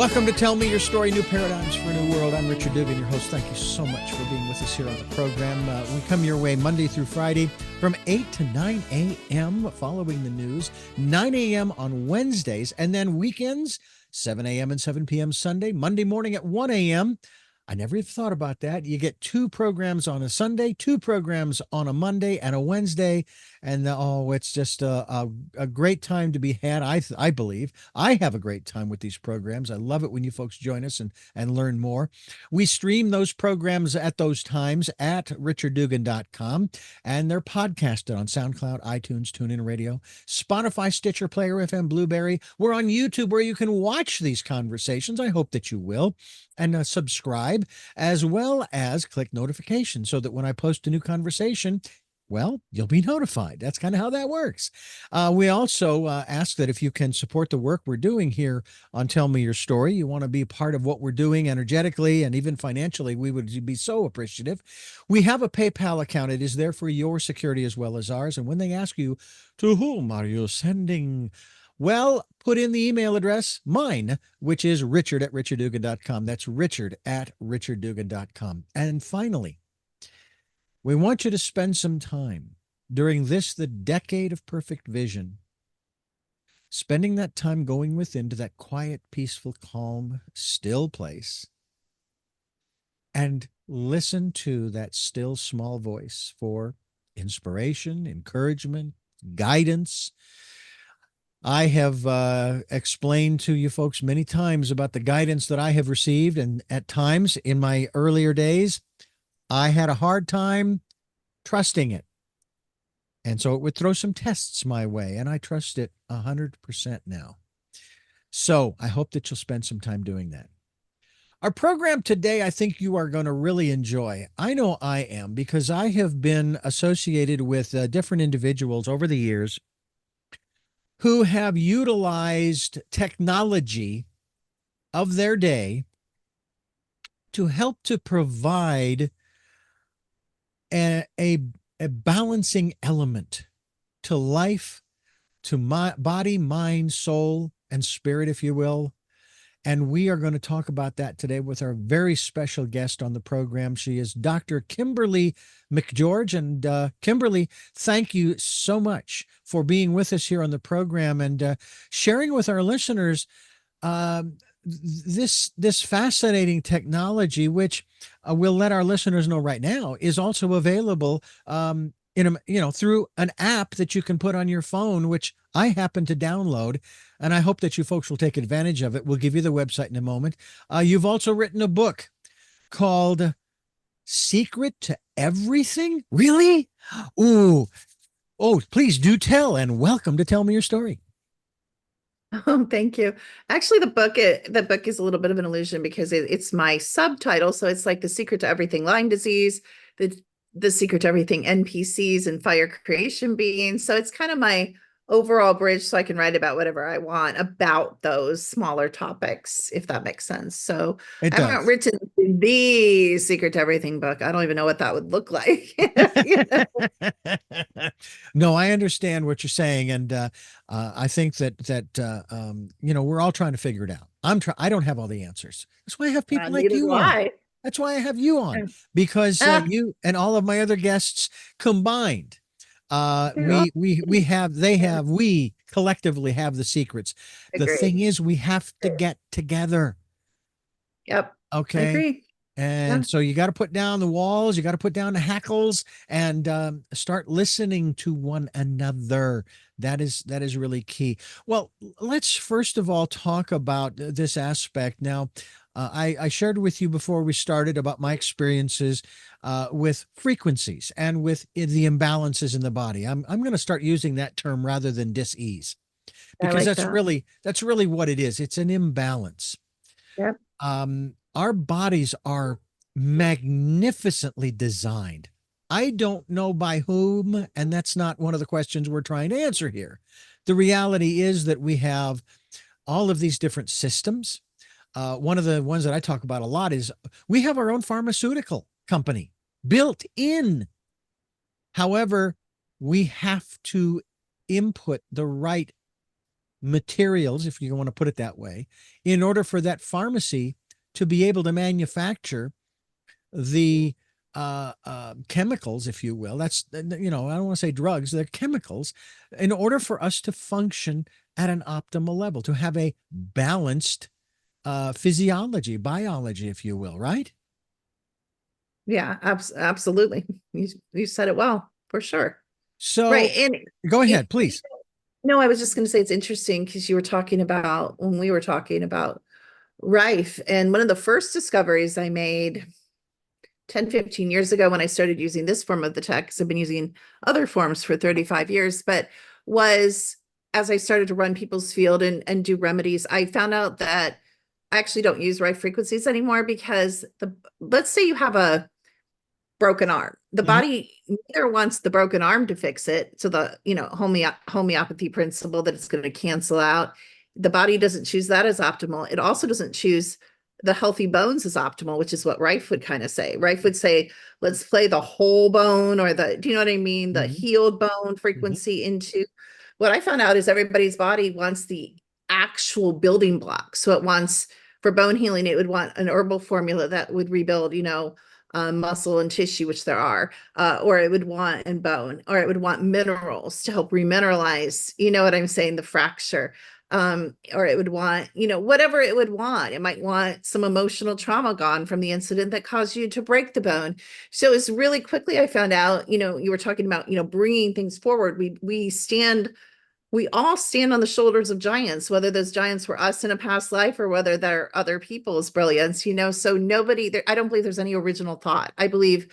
Welcome to Tell Me Your Story, New Paradigms for a New World. I'm Richard Dugan, your host. Thank you so much for being with us here on the program. We come your way Monday through Friday from 8 to 9 a.m. following the news, 9 a.m. on Wednesdays, and then weekends, 7 a.m. and 7 p.m. Sunday, Monday morning at 1 a.m. I never even thought about that. You get 2 programs on a Sunday, 2 programs on a Monday and a Wednesday. And it's just a great time to be had. I believe I have a great time with these programs. I love it when you folks join us and learn more. We stream those programs at those times at richarddugan.com, and they're podcasted on SoundCloud, iTunes, TuneIn Radio, Spotify, Stitcher, Player FM, Blueberry. We're on YouTube where you can watch these conversations. I hope that you will. And subscribe, as well as click notifications so that when I post a new conversation, well, you'll be notified. That's kind of how that works. We also ask that if you can support the work we're doing here on Tell Me Your Story, you want to be part of what we're doing energetically and even financially, we would be so appreciative. We have a PayPal account. It is there for your security as well as ours. And when they ask you, to whom are you sending? Well, put in the email address, mine, which is richard@richarddugan.com. That's richard@richarddugan.com. And finally, we want you to spend some time during the decade of perfect vision, spending that time going within to that quiet, peaceful, calm, still place, and listen to that still, small voice for inspiration, encouragement, guidance. I have explained to you folks many times about the guidance that I have received, and at times in my earlier days, I had a hard time trusting it. And so it would throw some tests my way, and I trust it 100% now. So I hope that you'll spend some time doing that. Our program today, I think you are going to really enjoy. I know I am, because I have been associated with different individuals over the years who have utilized technology of their day to help to provide a balancing element to life, to my body, mind, soul, and spirit, if you will. And we are going to talk about that today with our very special guest on the program. She is Dr. Kimberly McGeorge. And Kimberly, thank you so much for being with us here on the program and sharing with our listeners this fascinating technology, which we'll let our listeners know right now is also available through an app that you can put on your phone, which I happen to download, and I hope that you folks will take advantage of it. We'll give you the website in a moment. You've also written a book called Secret to Everything? Really? Ooh. Oh, please do tell, and welcome to Tell Me Your Story. Oh, thank you. Actually, the book is a little bit of an illusion because it's my subtitle. So it's like The Secret to Everything Lyme Disease, the Secret to Everything NPCs and Fire Creation Beings. So it's kind of my overall bridge so I can write about whatever I want about those smaller topics, if that makes sense. So I haven't written the Secret to Everything book. I don't even know what that would look like. No, I understand what you're saying. And I think that we're all trying to figure it out. I don't have all the answers. That's why I have people like you on. That's why I have you on, because you and all of my other guests combined, we collectively have the secrets. The thing is, we have to get together. Yep. Okay. I agree. And so you got to put down the walls, you got to put down the hackles, and start listening to one another. That is really key. Well, let's first of all talk about this aspect. Now, I shared with you before we started about my experiences with frequencies and with the imbalances in the body. I'm going to start using that term rather than dis-ease, because that's really what it is. It's an imbalance. Yep. Our bodies are magnificently designed. I don't know by whom, and that's not one of the questions we're trying to answer here. The reality is that we have all of these different systems. One of the ones that I talk about a lot is we have our own pharmaceutical company built in. However, we have to input the right materials, if you want to put it that way, in order for that pharmacy to be able to manufacture the chemicals, if you will. That's, I don't want to say drugs, they're chemicals, in order for us to function at an optimal level, to have a balanced physiology, biology, if you will, right? Yeah, absolutely. You said it well, for sure. Right. So And go it, ahead, please. no, I was just going to say it's interesting because you were talking about when we were talking about Rife. And one of the first discoveries I made 10, 15 years ago when I started using this form of the tech, because I've been using other forms for 35 years, but was as I started to run people's field and do remedies, I found out that I actually don't use Rife frequencies anymore because let's say you have a broken arm. The Mhm. body neither wants the broken arm to fix it. So the, homeopathy principle that it's going to cancel out. The body doesn't choose that as optimal. It also doesn't choose the healthy bones as optimal, which is what Rife would kind of say. Rife would say, let's play the whole bone or do you know what I mean? The Mhm. healed bone Mhm. frequency into what I found out is everybody's body wants the actual building block. So it wants, for bone healing, it would want an herbal formula that would rebuild, muscle and tissue, which there are, or it would want and bone, or it would want minerals to help remineralize, you know what I'm saying, the fracture. Or it would want, whatever it would want. It might want some emotional trauma gone from the incident that caused you to break the bone. So it's really quickly I found out, you were talking about, bringing things forward. We all stand on the shoulders of giants, whether those giants were us in a past life or whether they're other people's brilliance, so nobody there, I don't believe there's any original thought. I believe,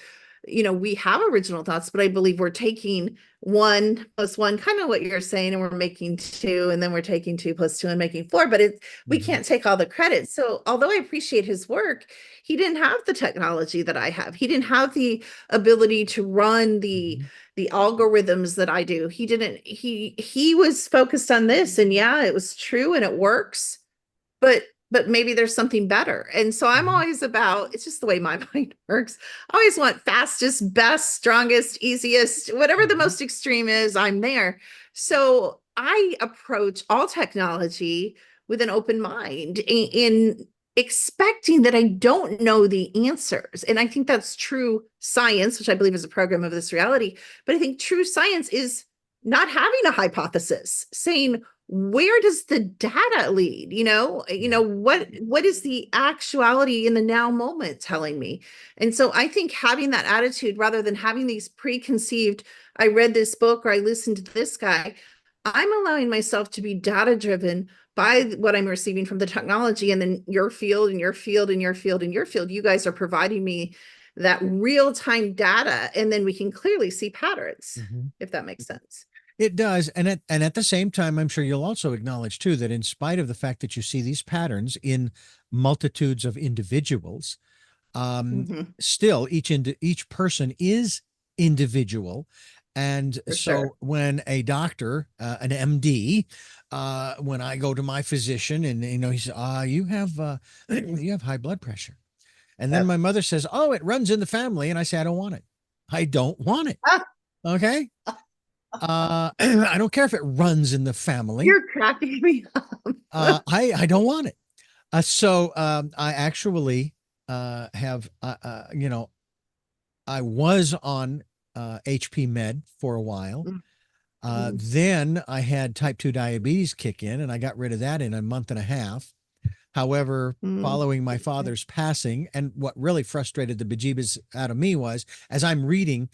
we have original thoughts, but I believe we're taking 1 plus 1, kind of what you're saying, and we're making 2, and then we're taking 2 plus 2 and making 4, but we Mhm. can't take all the credit. So although I appreciate his work, he didn't have the technology that I have. He didn't have the ability to run Mhm. the algorithms that I do. He didn't, he was focused on this, and yeah, it was true and it works, but maybe there's something better. And so I'm Mhm. always about, it's just the way my mind works. I always want fastest, best, strongest, easiest, whatever the Mhm. most extreme is, I'm there. So I approach all technology with an open mind in expecting that I don't know the answers. And I think that's true science, which I believe is a program of this reality. But I think true science is not having a hypothesis, saying, where does the data lead? Yeah. What is the actuality in the now moment telling me? And so I think having that attitude rather than having these preconceived, I read this book or I listened to this guy, I'm allowing myself to be data driven by what I'm receiving from the technology. And then your field and your field and your field and your field, you guys are providing me that real time data. And then we can clearly see patterns, Mhm. if that makes sense. It does. And at the same time, I'm sure you'll also acknowledge too that in spite of the fact that you see these patterns in multitudes of individuals, um, Mhm. still each person is individual. And For sure. so when a doctor, an MD, when I go to my physician and he says, you have you have high blood pressure. And then Yep. my mother says, oh, it runs in the family. And I say, I don't want it. I don't want it. Ah, Okay. I don't care if it runs in the family. you're cracking me up. I don't want it. So I actually have I was on HP Med for a while. Mhm. Then I had type 2 diabetes kick in, and I got rid of that in a month and a half. However, Mhm. following my father's passing, and what really frustrated the bejeebus out of me was, as I'm reading,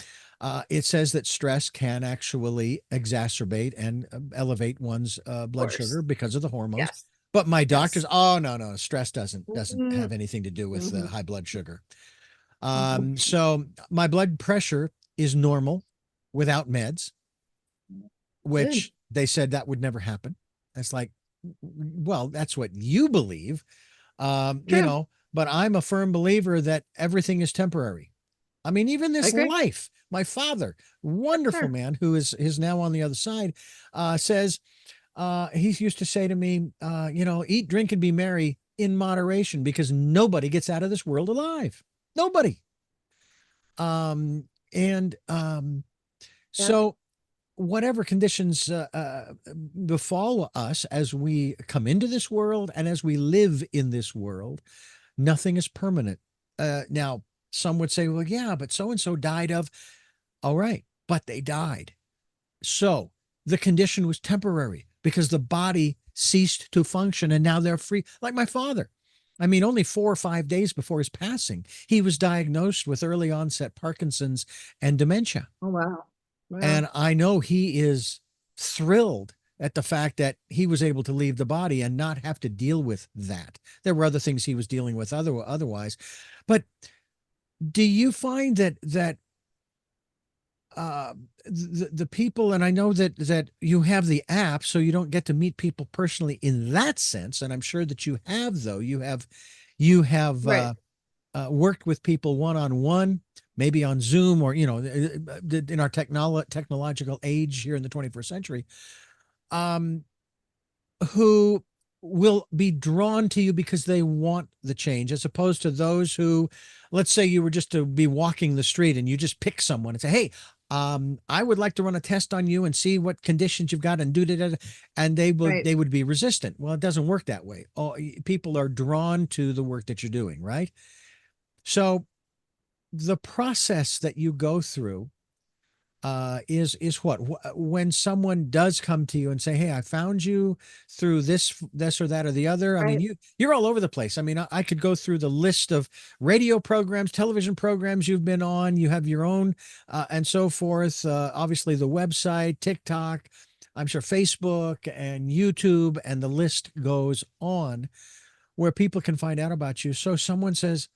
it says that stress can actually exacerbate and elevate one's Of blood course. sugar because of the hormones. Yes. But my doctors, Yes. oh no, stress doesn't Mhm. have anything to do with Mhm. high blood sugar. Mhm. So my blood pressure is normal without meds, Good. which they said that would never happen. It's like, well, that's what you believe, True. but I'm a firm believer that everything is temporary. I mean, even I this agree. life, my father, wonderful Sure. man who is now on the other side, says, he used to say to me, eat, drink, and be merry in moderation because nobody gets out of this world alive. Nobody. And Yep. so whatever conditions befall us as we come into this world and as we live in this world, nothing is permanent. Now, some would say, well, yeah, but so and so died of, all right, but they died. So the condition was temporary because the body ceased to function and now they're free. Like my father. I mean, only 4 or 5 days before his passing, he was diagnosed with early onset Parkinson's and dementia. Oh, wow. And Wow. I know he is thrilled at the fact that he was able to leave the body and not have to deal with that. There were other things he was dealing with otherwise. But do you find that uh, the people, and I know that you have the app, so you don't get to meet people personally in that sense, and I'm sure that you have, though you have Right. worked with people one on one, maybe on Zoom, or in our technological age here in the 21st century, um, who will be drawn to you because they want the change, as opposed to those who, let's say you were just to be walking the street and you just pick someone and say, hey, I would like to run a test on you and see what conditions you've got and do that, and they would Right. they would be resistant. Well, it doesn't work that way. Oh, people are drawn to the work that you're doing, right? So the process that you go through is what when someone does come to you and say, hey, I found you through this or that or the other. I mean, Right. you're all over the place. I mean, I could go through the list of radio programs, television programs you've been on. You have your own and so forth. Obviously the website, TikTok, I'm sure Facebook and YouTube, and the list goes on, where people can find out about you. So someone says,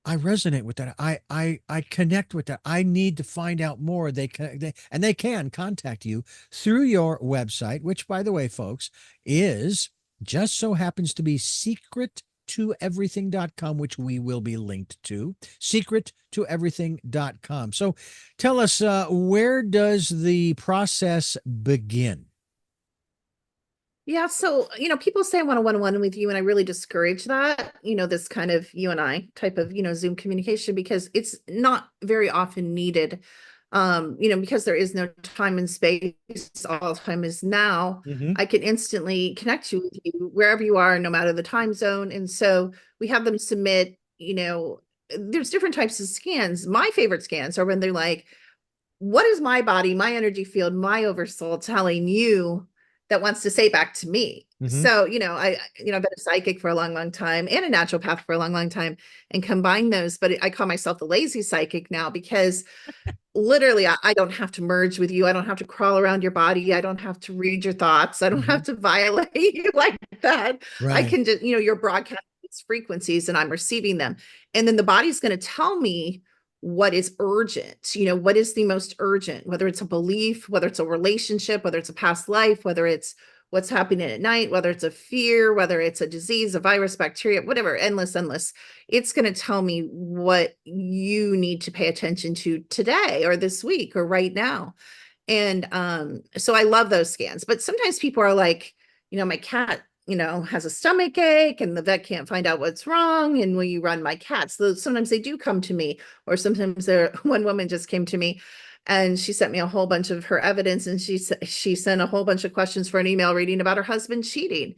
I resonate with that. I connect with that. I need to find out more. They can contact you through your website, which, by the way, folks, is just so happens to be secret-to-everything.com, which we will be linked to, secret-to-everything.com. So tell us, where does the process begin? Yeah. So, people say I want a one-on-one with you, and I really discourage that, this kind of you and I type of, Zoom communication, because it's not very often needed. Because there is no time and space, all time is now. Hmm. I can instantly connect you with you wherever you are, no matter the time zone. And so we have them submit, there's different types of scans. My favorite scans are when they're like, what is my body, my energy field, my oversoul telling you that wants to say back to me? Hmm. So, I've been a psychic for a long, long time and a naturopath for a long, long time, and combine those. But I call myself the lazy psychic now, because literally I don't have to merge with you. I don't have to crawl around your body. I don't have to read your thoughts. I don't Hmm. have to violate you like that. I Right. can just, you're broadcasting these frequencies and I'm receiving them. And then the body's going to tell me what is urgent, what is the most urgent, whether it's a belief, whether it's a relationship, whether it's a past life, whether it's what's happening at night, whether it's a fear, whether it's a disease, a virus, bacteria, whatever, endless. It's going to tell me what you need to pay attention to today or this week or right now. And so I love those scans. But sometimes people are like, my cat, has a stomach ache and the vet can't find out what's wrong. And will you run my cat? So sometimes they do come to me, or sometimes one woman just came to me and she sent me a whole bunch of her evidence, and she sent a whole bunch of questions for an email reading about her husband cheating.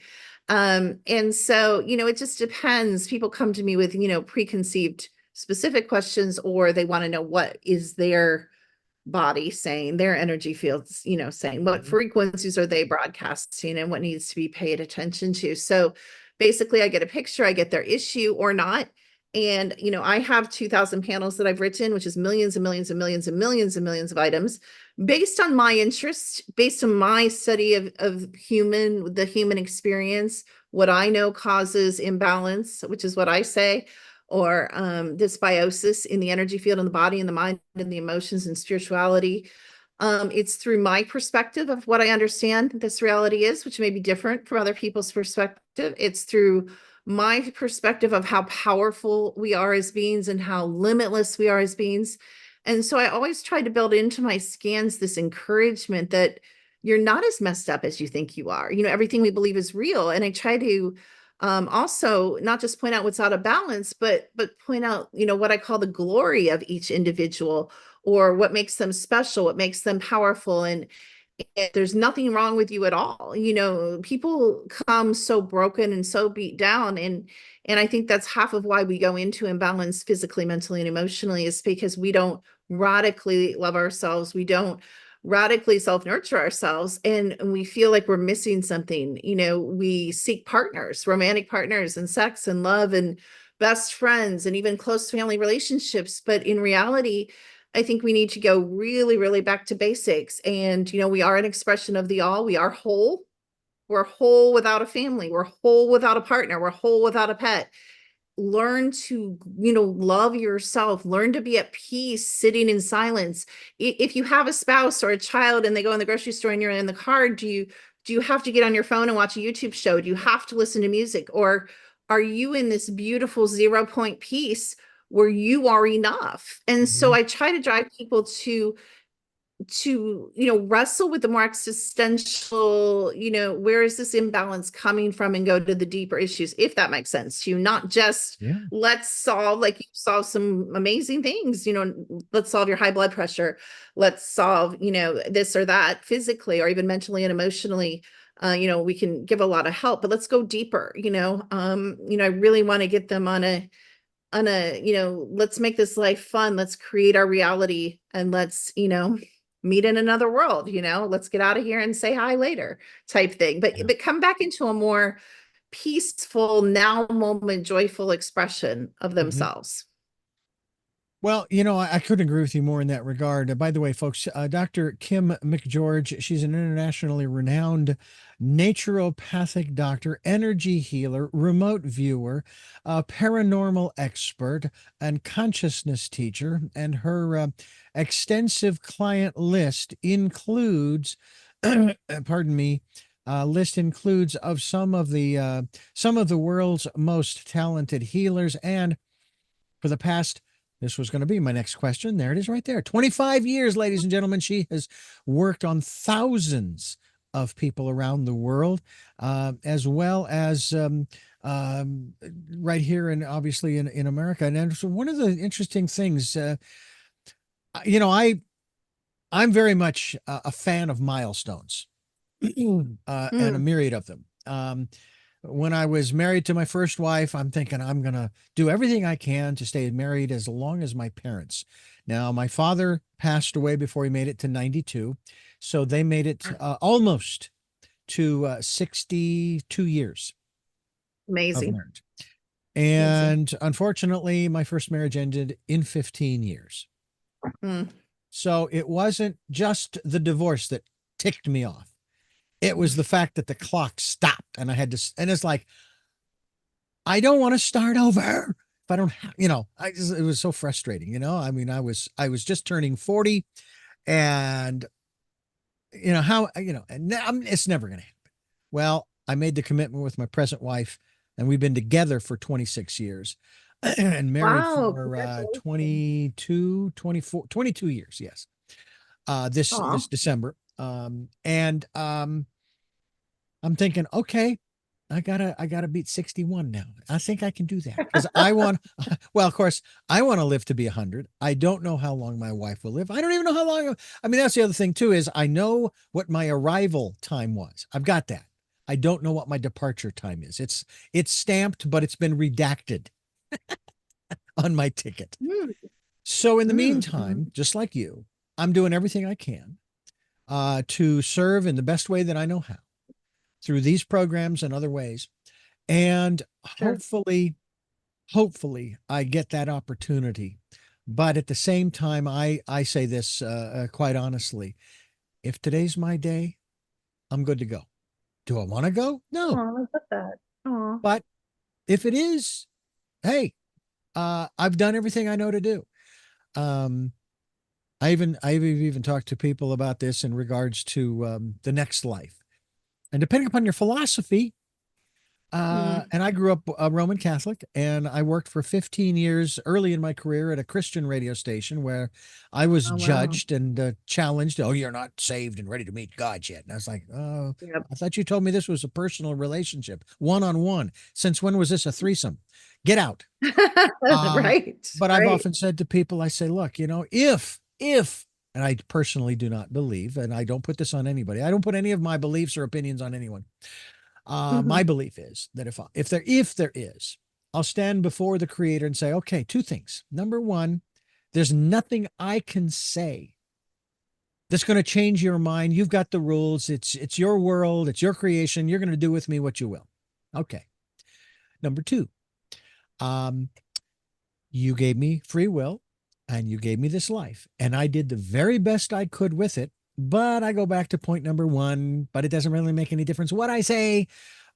And so, it just depends. People come to me with, preconceived specific questions, or they want to know what is their body saying, their energy fields, saying what Mhm. frequencies are they broadcasting and what needs to be paid attention to. So basically I get a picture, I get their issue or not. And, I have 2,000 panels that I've written, which is millions and millions and millions and millions and millions of items based on my interest, based on my study of the human experience, what I know causes imbalance, which is what I say, or dysbiosis in the energy field, in the body, in the mind, and the emotions and spirituality. It's through my perspective of what I understand this reality is, which may be different from other people's perspective. It's through my perspective of how powerful we are as beings and how limitless we are as beings. And so I always try to build into my scans this encouragement that you're not as messed up as you think you are. Everything we believe is real. And I try to also not just point out what's out of balance, but point out, what I call the glory of each individual, or what makes them special, what makes them powerful. And there's nothing wrong with you at all. People come so broken and so beat down. And I think that's half of why we go into imbalance physically, mentally, and emotionally, is because we don't radically love ourselves. We don't radically self-nurture ourselves, and we feel like we're missing something. We seek partners, romantic partners, and sex and love and best friends and even close family relationships. But in reality, I think we need to go really, really back to basics. And, we are an expression of the all. We are whole. We're whole without a family. We're whole without a partner. We're whole without a pet. Learn to, love yourself. Learn to be at peace, sitting in silence. If you have a spouse or a child and they go in the grocery store and you're in the car, do you have to get on your phone and watch a YouTube show? Do you have to listen to music? Or are you in this beautiful 0 point peace where you are enough? And so Mhm. I try to drive people to wrestle with the more existential, where is this imbalance coming from, and go to the deeper issues, if that makes sense to you. Not just Yeah. let's solve, like, you solve some amazing things, let's solve your high blood pressure, let's solve this or that physically or even mentally and emotionally. We can give a lot of help, but let's go deeper. I really want to get them on a let's make this life fun, let's create our reality, and let's meet in another world. Let's get out of here and say hi later, type thing. but Yeah. but come back into a more peaceful, now moment, joyful expression of Mhm. themselves. Well, I couldn't agree with you more in that regard. By the way, folks, Dr. Kim McGeorge, she's an internationally renowned naturopathic doctor, energy healer, remote viewer, paranormal expert, and consciousness teacher. And her extensive client list includes, pardon me, list includes of some of the world's most talented healers. And for the past, this was going to be my next question. There it is right there. 25 years, ladies and gentlemen. She has worked on thousands of people around the world, as well as um, right here and obviously in America. And so one of the interesting things, you know, I, I'm very much a fan of milestones and a Mm, myriad of them. When I was married to my first wife, I'm thinking I'm going to do everything I can to stay married as long as my parents. Now, my father passed away before he made it to 92. So they made it almost to 62 years of amazing. marriage. Amazing. And unfortunately, my first marriage ended in 15 years. Mm, So it wasn't just the divorce that ticked me off. It was the fact that the clock stopped and I had to, and it's like, I don't want to start over. If I don't have, it was so frustrating, I mean, I was just turning 40 and how, and now it's never going to happen. Well, I made the commitment with my present wife and we've been together for 26 years and married wow, for congratulations. 22, 24, 22 years. Yes. This Aw. December. And I'm thinking, okay, I gotta beat 61 now. I think I can do that because I want, well, of course, I want to live to be 100. I don't know how long my wife will live. I don't even know how long. I mean, that's the other thing too, is I know what my arrival time was. I've got that. I don't know what my departure time is. It's stamped, but it's been redacted on my ticket. Mm, So in the mm, meantime, just like you, I'm doing everything I can to serve in the best way that I know how through these programs and other ways. And sure. hopefully I get that opportunity. But at the same time, I say this quite honestly. If today's my day, I'm good to go. Do I want to go? Oh, No. I love that. Oh. But if it is, hey, I've done everything I know to do. Um, I've even talked to people about this in regards to the next life. And depending upon your philosophy, Mm. and I grew up a Roman Catholic, and I worked for 15 years early in my career at a Christian radio station where I was Oh, wow. judged and challenged. Oh, you're not saved and ready to meet God yet. And I was like, oh, Yep. I thought you told me this was a personal relationship, one on one. Since when was this a threesome? Get out. Uh, Right, but I've right. often said to people, I say, look, if and I personally do not believe, and I don't put this on anybody. I don't put any of my beliefs or opinions on anyone. My Mhm. belief is that if there is, I'll stand before the creator and say, okay, two things. Number one, there's nothing I can say that's going to change your mind. You've got the rules. It's your world. It's your creation. You're going to do with me what you will. Okay. Number two, um, you gave me free will and you gave me this life, and I did the very best I could with it. But I go back to point number one, but it doesn't really make any difference what I say.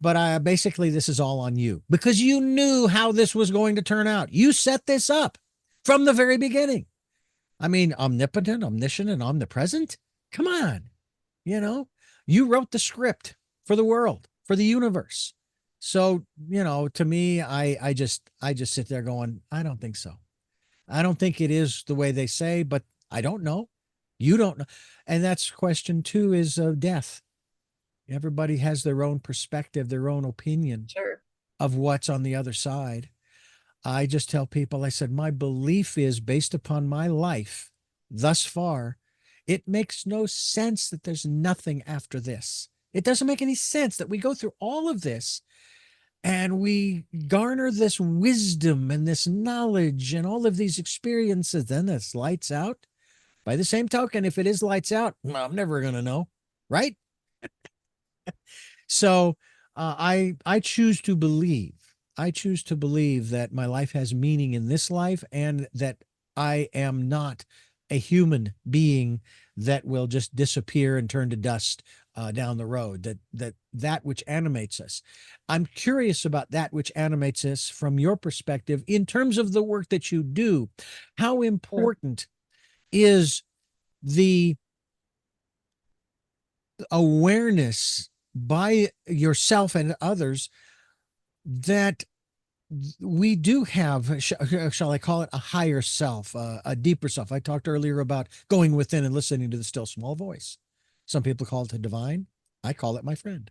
But basically, this is all on you because you knew how this was going to turn out. You set this up from the very beginning. I mean, omnipotent, omniscient, and omnipresent. Come on. You know, you wrote the script for the world, for the universe. So, to me, I just sit there going, I don't think so. I don't think it is the way they say, but I don't know. You don't know. And that's question two is death. Everybody has their own perspective, their own opinion Sure. of what's on the other side. I just tell people, I said, my belief is based upon my life thus far. It makes no sense that there's nothing after this. It doesn't make any sense that we go through all of this and we garner this wisdom and this knowledge and all of these experiences. Then it's lights out. By the same token, if it is lights out, well, I'm never going to know. Right. So I choose to believe. I choose to believe that my life has meaning in this life and that I am not a human being that will just disappear and turn to dust down the road. That which animates us. I'm curious about that which animates us from your perspective in terms of the work that you do. How Sure. important is the awareness by yourself and others that we do have, shall I call it, a higher self, a deeper self. I talked earlier about going within and listening to the still small voice. Some people call it the divine. I call it my friend.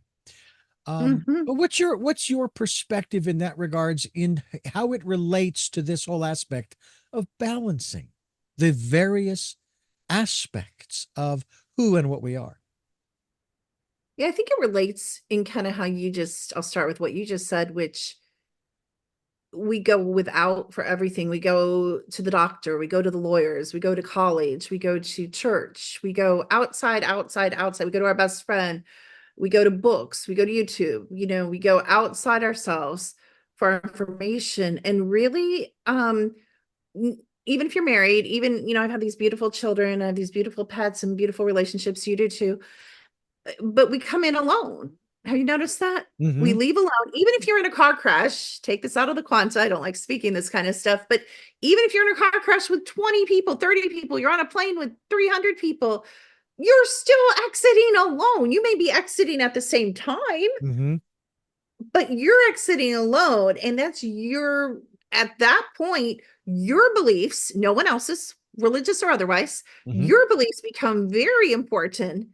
Mhm. But what's your perspective in that regards in how it relates to this whole aspect of balancing the various aspects of who and what we are? Yeah, I think it relates in kind of how I'll start with what you just said, which we go without for everything. We go to the doctor, we go to the lawyers, we go to college, we go to church, we go outside, outside, outside. We go to our best friend, we go to books, we go to YouTube, we go outside ourselves for information. And really, even if you're married, even, I've had these beautiful children, I have these beautiful pets and beautiful relationships, you do too, but we come in alone. Have you noticed that? We Mm-hmm. leave alone, even if you're in a car crash, take this out of the quanta. I don't like speaking this kind of stuff, but even if you're in a car crash with 20 people, 30 people, you're on a plane with 300 people, you're still exiting alone. You may be exiting at the same time, Mm-hmm. but you're exiting alone. And at that point, your beliefs, no one else's, religious or otherwise, Mm-hmm. your beliefs become very important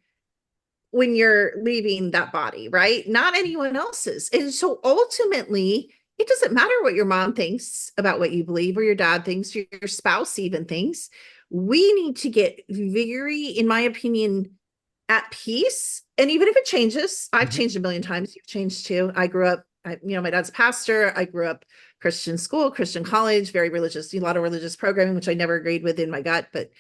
when you're leaving that body, right? Not anyone else's. And so ultimately, it doesn't matter what your mom thinks about what you believe or your dad thinks, or your spouse even thinks. We need to get very, in my opinion, at peace. And even if it changes, I've Mm-hmm. changed a million times. You've changed too. I grew up, my dad's a pastor. I grew up Christian school, Christian college, very religious, a lot of religious programming, which I never agreed with in my gut, but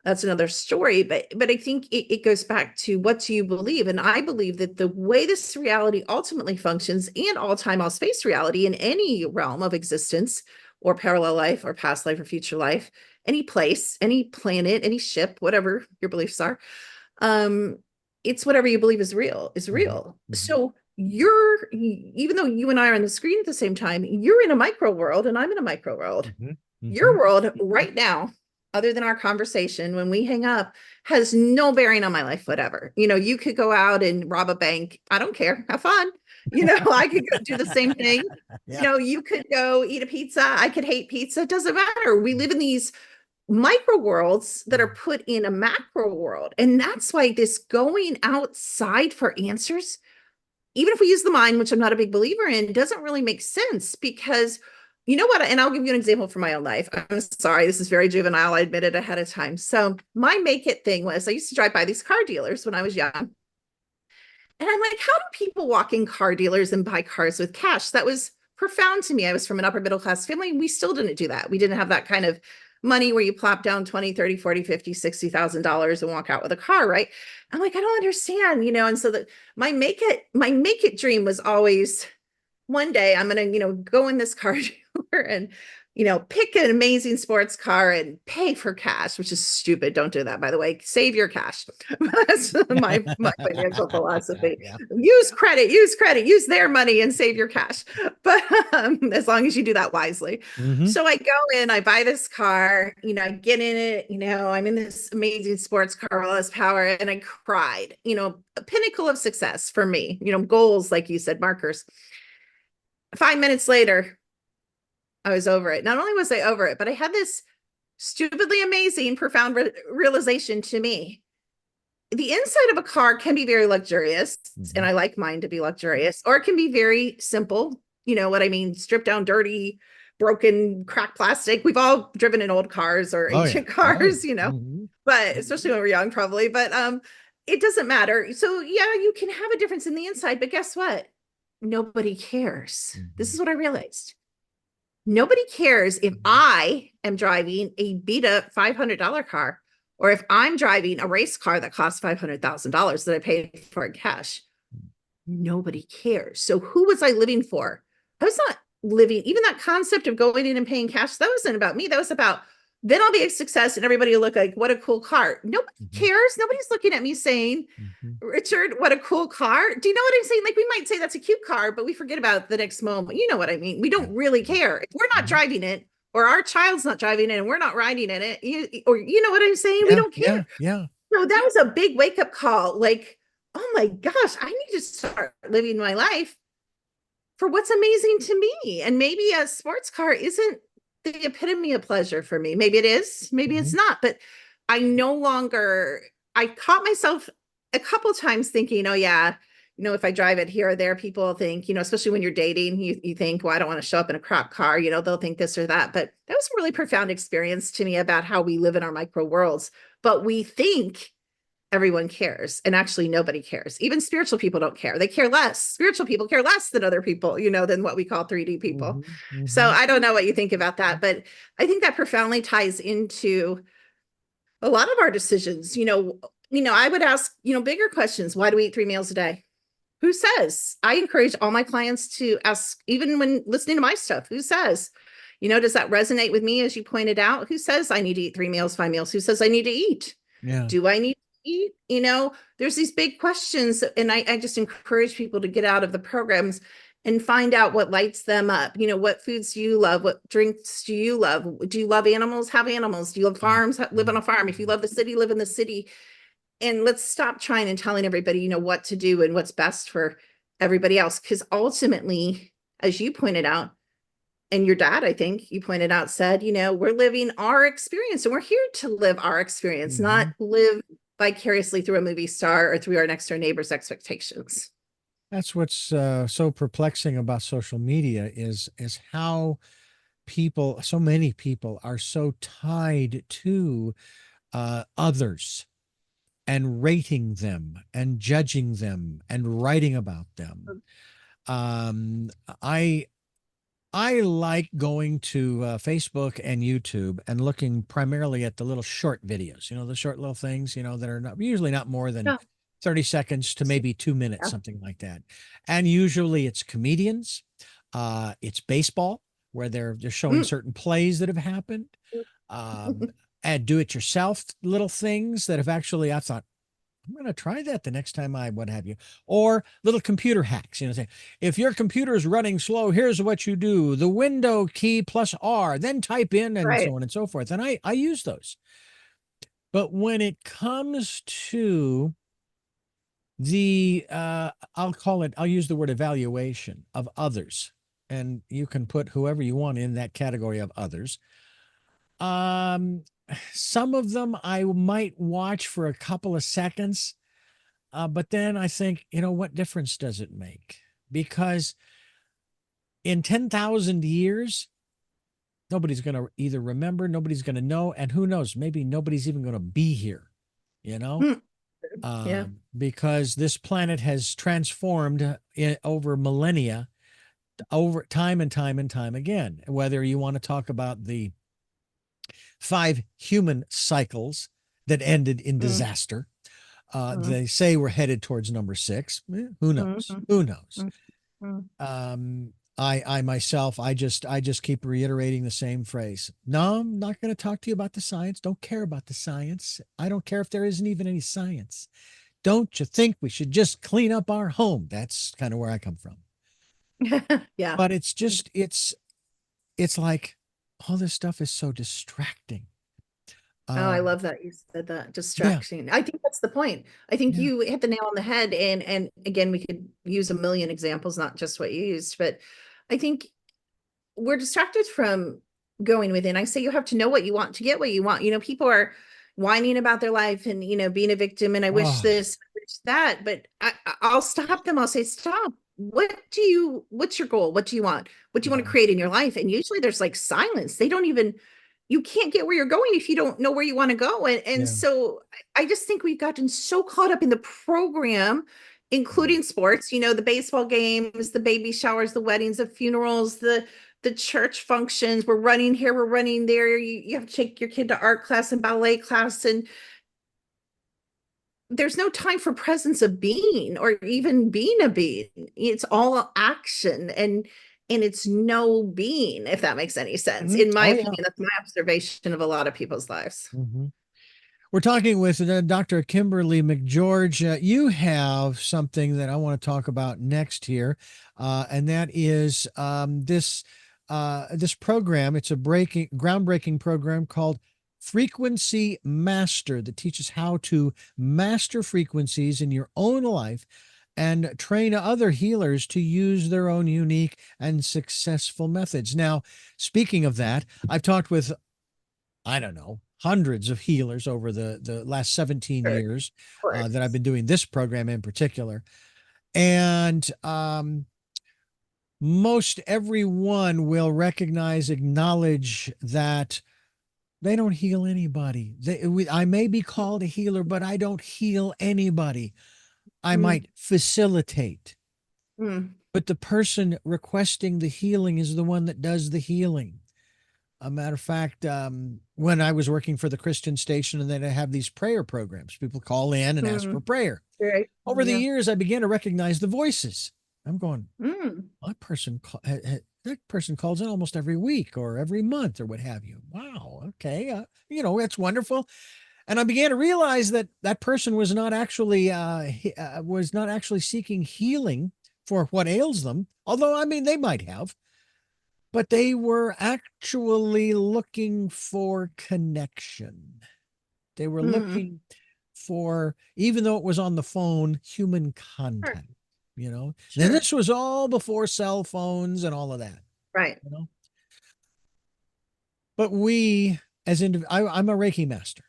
that's another story. But I think it goes back to, what do you believe? And I believe that the way this reality ultimately functions, and all time, all space reality in any realm of existence, or parallel life, or past life, or future life, any place, any planet, any ship, whatever your beliefs are, um, it's whatever you believe is Mm-hmm. real. Mm-hmm. So even though you and I are on the screen at the same time, you're in a micro world and I'm in a micro world. Mm-hmm. Mm-hmm. Your world right now, other than our conversation when we hang up, has no bearing on my life whatever. You could go out and rob a bank, I don't care, have fun. I could go do the same thing. Yeah. You could go eat a pizza, I could hate pizza, it doesn't matter. We live in these micro worlds that are put in a macro world, and that's why this going outside for answers, even if we use the mind, which I'm not a big believer in, doesn't really make sense, because You know what? And I'll give you an example from my own life. I'm sorry, this is very juvenile. I admit it ahead of time. So my make it thing was I used to drive by these car dealers when I was young. And I'm like, how do people walk in car dealers and buy cars with cash? That was profound to me. I was from an upper middle class family. We still didn't do that. We didn't have that kind of money where you plop down 20, 30, 40, 50, $60,000 and walk out with a car, right? I'm like, I don't understand, and so that my make it dream was always one day I'm going to, go in this car dealer and, pick an amazing sports car and pay for cash, which is stupid. Don't do that, by the way. Save your cash. That's my financial philosophy. Yeah. Use credit, use their money and save your cash. But as long as you do that wisely. Mm-hmm. So I go in, I buy this car, I get in it, I'm in this amazing sports car, all this power, and I cried, a pinnacle of success for me, goals, like you said, markers. 5 minutes later, I was over it. Not only was I over it, but I had this stupidly amazing, profound realization to me. The inside of a car can be very luxurious, and I like mine to be luxurious, or it can be very simple. You know what I mean? Stripped down, dirty, broken, cracked plastic. We've all driven in old cars or ancient cars, but especially when we're young, probably. But it doesn't matter. So yeah, you can have a difference in the inside, but guess what? Nobody cares. This is what I realized. Nobody cares if I am driving a beat up $500 car or if I'm driving a race car that costs $500,000 that I paid for in cash. Nobody cares. So who was I living for? I was not living, even that concept of going in and paying cash, that wasn't about me. That was about, then I'll be a success and everybody will look like, what a cool car. Nobody cares. Nobody's looking at me saying, Richard, what a cool car. Do you know what I'm saying? Like, we might say that's a cute car, but we forget about the next moment. You know what I mean? We don't really care. If we're not driving it, or our child's not driving it, and we're not riding in it, or you know what I'm saying? We don't care. Yeah. So that was a big wake up call. Like, oh my gosh, I need to start living my life for what's amazing to me. And maybe a sports car isn't the epitome of pleasure for me. Maybe it is, maybe it's not, but I caught myself a couple times thinking, oh yeah, if I drive it here or there, people think, especially when you're dating, you think, well, I don't want to show up in a crap car, they'll think this or that. But that was a really profound experience to me about how we live in our micro worlds, but we think everyone cares, and actually nobody cares. Even spiritual people don't care. They care less. Spiritual people care less than other people, than what we call 3D people. So I don't know what you think about that, but I think that profoundly ties into a lot of our decisions. I would ask, bigger questions. Why do we eat 3 meals a day? Who says? I encourage all my clients to ask, even when listening to my stuff, who says? Does that resonate with me, as you pointed out? Who says I need to eat 3 meals, 5 meals? Who says I need to eat? Yeah. Do I need to eat? There's these big questions, and I just encourage people to get out of the programs and find out what lights them up. What foods do you love? What drinks do you love? Do you love animals? Have animals? Do you love farms? Live on a farm. If you love the city, live in the city. And let's stop trying and telling everybody, what to do and what's best for everybody else. Because ultimately, as you pointed out, and your dad, I think you pointed out, said, we're living our experience, and we're here to live our experience, not live vicariously through a movie star or through our next door neighbor's expectations. That's what's so perplexing about social media is how so many people are so tied to others and rating them and judging them and writing about them. I like going to Facebook and YouTube and looking primarily at the little short videos, the short little things, that are usually not more than 30 seconds to maybe 2 minutes, something like that. And usually it's comedians, it's baseball, where they're showing certain plays that have happened, and do-it-yourself little things that have actually, I thought, I'm going to try that the next time what have you, or little computer hacks, say, if your computer is running slow, here's what you do, the window key plus R, then type in, and so on and so forth. And I use those. But when it comes to the, I'll use the word evaluation of others, and you can put whoever you want in that category of others. Some of them I might watch for a couple of seconds, but then I think, what difference does it make? Because in 10,000 years, Nobody's going to either remember, nobody's going to know, and who knows, maybe nobody's even going to be here, you know, Mm. Yeah. because this planet has transformed over millennia, over time and time and time again. Whether you want to talk about the 5 human cycles that ended in Mm. disaster, Mm. they say we're headed towards number 6. Who knows? Mm. Who knows? Mm. Mm. I myself, I just keep reiterating the same phrase. No, I'm not going to talk to you about the science. Don't care about the science. I don't care if there isn't even any science. Don't you think we should just clean up our home? That's kind of where I come from. Yeah. But it's just, it's like all this stuff is so distracting. Oh, I Um, love that you said that, yeah, distraction. I think that's the point. I think yeah. you hit the nail on the head, and again, we could use a million examples, not just what you used, but I think we're distracted from going within. I say you have to know what you want to get what you want. People are whining about their life and, being a victim, and I wish Oh, this, I wish that, but I'll stop them. I'll say, stop. What's your goal? What do you want? What do you want to yeah, create in your life? And usually there's like silence. They don't even, you can't get where you're going if you don't know where you want to go. And yeah. so I just think we've gotten so caught up in the program, including sports, the baseball games, the baby showers, the weddings, the funerals, the church functions. We're running here, we're running there. You have to take your kid to art class and ballet class, and there's no time for presence of being or even being a being. It's all action, and it's no being, if that makes any sense. Mhm. In my Oh, yeah. opinion, that's my observation of a lot of people's lives. Mhm. We're talking with Dr. Kimberly McGeorge. You have something that I want to talk about next here, and that is this program. It's a groundbreaking program called Frequency Master that teaches how to master frequencies in your own life and train other healers to use their own unique and successful methods. Now, speaking of that, I've talked with, I don't know, hundreds of healers over the last 17 Sure, of years that I've course. been doing this program in particular. And most everyone will recognize, acknowledge that they don't heal anybody. I may be called a healer, but I don't heal anybody. I Mm, might facilitate, mm, but the person requesting the healing is the one that does the healing. A matter of fact, when I was working for the Christian station, and then I have these prayer programs, people call in and ask for mm. prayer. Right. Over the Yeah. years, I began to recognize the voices. I'm going, Mm, that person calls in almost every week or every month or what have you. Wow. Okay. That's wonderful. And I began to realize that that person was not actually seeking healing for what ails them. Although, I mean, they might have, but they were actually looking for connection. They were mm. looking for, even though it was on the phone, human Sure. contact, you know. And Sure. this was all before cell phones and all of that, Right. you know. But we, I'm a Reiki master.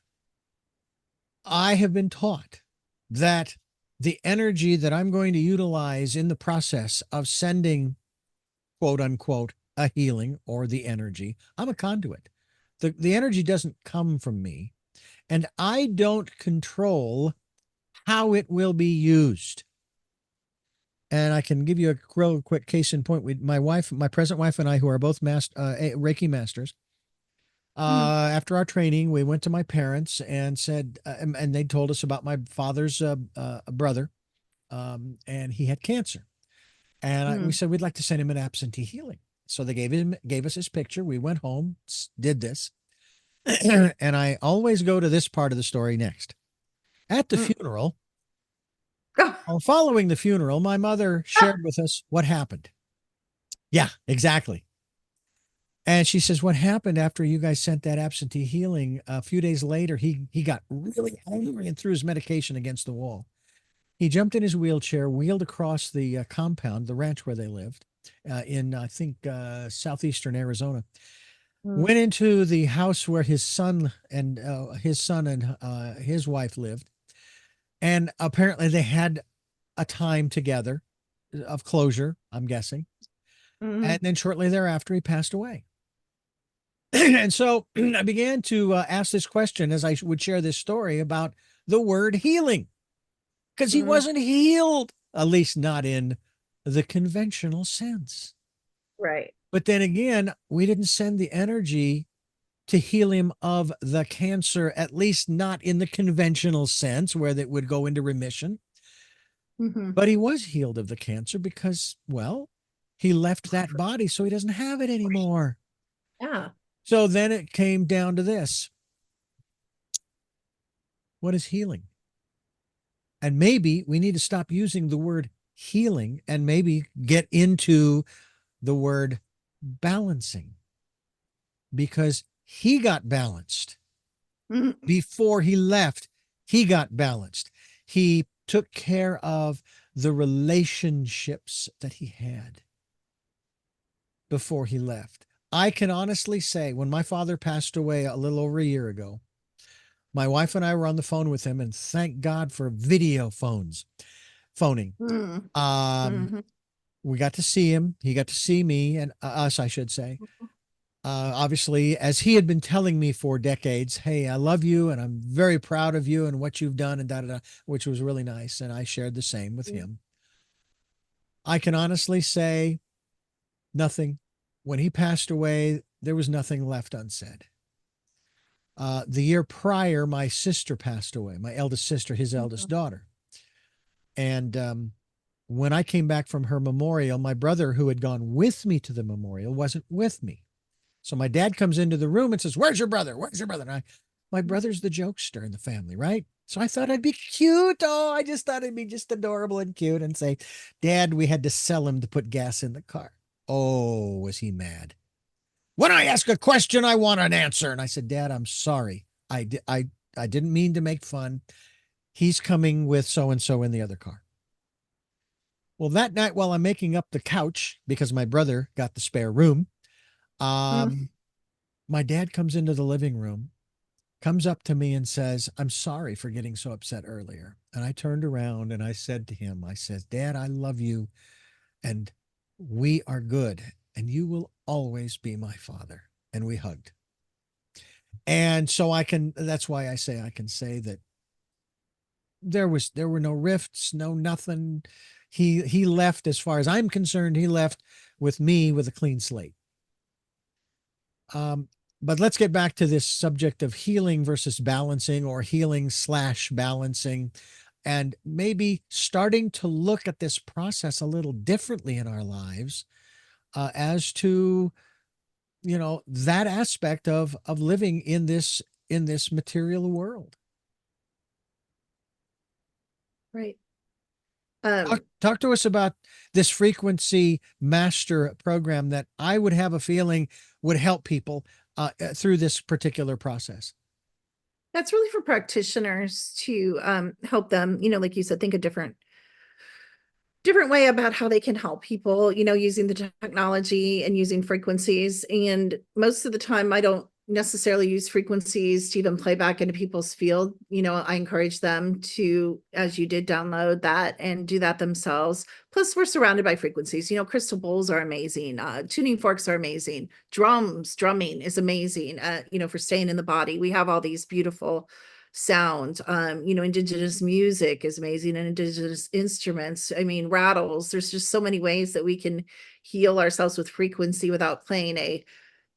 I have been taught that the energy that I'm going to utilize in the process of sending, quote unquote, a healing or the energy, I'm a conduit. The energy doesn't come from me, and I don't control how it will be used. And I can give you a real quick case in point. My present wife and I, who are both Reiki masters, Mm, after our training, we went to my parents and said, and they told us about my father's brother, and he had cancer. And we mm, said we'd like to send him an absentee healing. So they gave us his picture. We went home, did this, and I always go to this part of the story next. At the mm. funeral, Oh, or following the funeral, my mother shared with us what happened. Yeah, exactly. And she says, what happened after you guys sent that absentee healing? A few days later, he got really angry and threw his medication against the wall. He jumped in his wheelchair, wheeled across the compound, the ranch where they lived, in, I think, southeastern Arizona, mm, went into the house where his son and his wife lived. And apparently they had a time together of closure, I'm guessing. And mm. then shortly thereafter, he passed away. And so I began to ask this question as I would share this story about the word healing, because he Mm, wasn't healed, at least not in the conventional sense. right. But then again, we didn't send the energy to heal him of the cancer, at least not in the conventional sense where that would go into remission. Hmm. But he was healed of the cancer because, well, he left that body so he doesn't have it anymore. Yeah. So then it came down to this: what is healing? And maybe we need to stop using the word healing and maybe get into the word balancing, because he got balanced Mhm. before he left. He got balanced. He took care of the relationships that he had before he left. I can honestly say, when my father passed away a little over a year ago, my wife and I were on the phone with him, and thank God for video phoning. Mm. Um, Mhm. we got to see him. He got to see me, and us, I should say. Obviously, as he had been telling me for decades, hey, I love you and I'm very proud of you and what you've done, and da da da, which was really nice. And I shared the same with him. I can honestly say nothing. When he passed away, there was nothing left unsaid. The year prior, my sister passed away, my eldest sister, his eldest Mhm. daughter. And when I came back from her memorial, my brother, who had gone with me to the memorial, wasn't with me. So my dad comes into the room and says, "Where's your brother? Where's your brother?" And my brother's the jokester in the family, right? So I thought I'd be cute. Oh, I just thought it'd be just adorable and cute and say, "Dad, we had to sell him to put gas in the car." Oh, was he mad? When I ask a question, I want an answer. And I said, "Dad, I'm sorry. I didn't mean to make fun. He's coming with so and so in the other car." Well, that night while I'm making up the couch because my brother got the spare room, Mm. um, my dad comes into the living room, comes up to me and says, "I'm sorry for getting so upset earlier." And I turned around and I said to him, I said, "Dad, I love you and we are good and you will always be my father." And we hugged. And so that's why I say I can say that there were no rifts, no nothing. He left, as far as I'm concerned, he left with me with a clean slate. Um, but let's get back to this subject of healing versus balancing, or healing slash balancing, and maybe starting to look at this process a little differently in our lives, as to, that aspect of living in this material world. Right. Talk to us about this frequency master program that I would have a feeling would help people through this particular process. That's really for practitioners to help them, like you said, think a different way about how they can help people, using the technology and using frequencies. And most of the time, I don't necessarily use frequencies to even play back into people's field. I encourage them to, as you did, download that and do that themselves. Plus, we're surrounded by frequencies. Crystal bowls are amazing. Tuning forks are amazing. Drumming is amazing. For staying in the body. We have all these beautiful sound. Indigenous music is amazing, and indigenous instruments. I mean, rattles. There's just so many ways that we can heal ourselves with frequency without playing a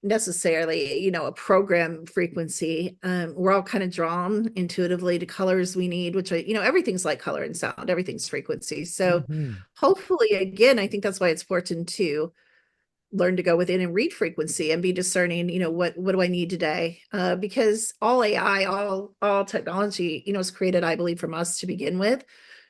necessarily, a program frequency. We're all kind of drawn intuitively to colors we need, which everything's like color and sound, everything's frequency. So Mhm. hopefully, again, I think that's why it's important to learn to go within and read frequency and be discerning, what do I need today? Because all AI, all technology, is created, I believe, from us to begin with.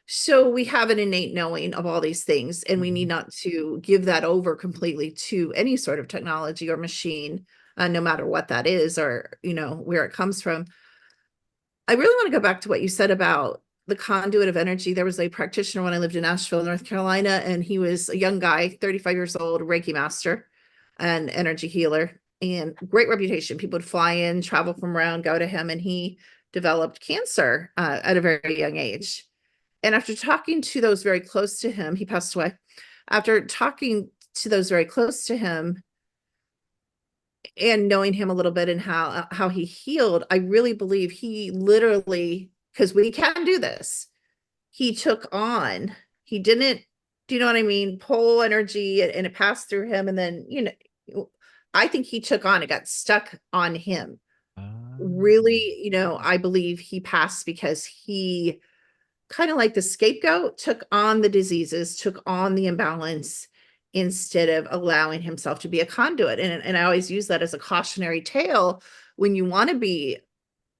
So we have an innate knowing of all these things, and we need Mhm. not to give that over completely to any sort of technology or machine, no matter what that is, or where it comes from. I really want to go back to what you said about the conduit of energy. There was a practitioner when I lived in Asheville, North Carolina, and he was a young guy, 35 years old, Reiki master and energy healer, and great reputation. People would fly in, travel from around, go to him, and he developed cancer at a very young age. And after talking to those very close to him, he passed away. After talking to those very close to him, and knowing him a little bit and how he healed, I really believe he literally, because we can do this, he took on, he didn't, do you know what I mean, pull energy and it passed through him, and then, I think he took on, it got stuck on him. Ah. Really, I believe he passed because he, kind of like the scapegoat, took on the diseases, took on the imbalance, instead of allowing himself to be a conduit. And I always use that as a cautionary tale when you want to be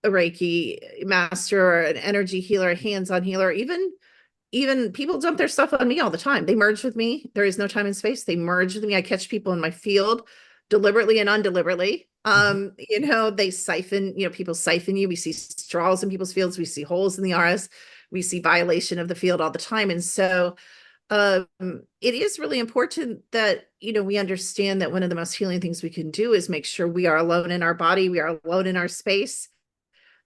a Reiki master or an energy healer, a hands-on healer. Even people dump their stuff on me all the time. They merge with me. There is no time and space. They merge with me. I catch people in my field deliberately and undeliberately. They siphon, people siphon you. We see straws in people's fields. We see holes in the RS. We see violation of the field all the time. And so um, it is really important that, we understand that one of the most healing things we can do is make sure we are alone in our body. We are alone in our space.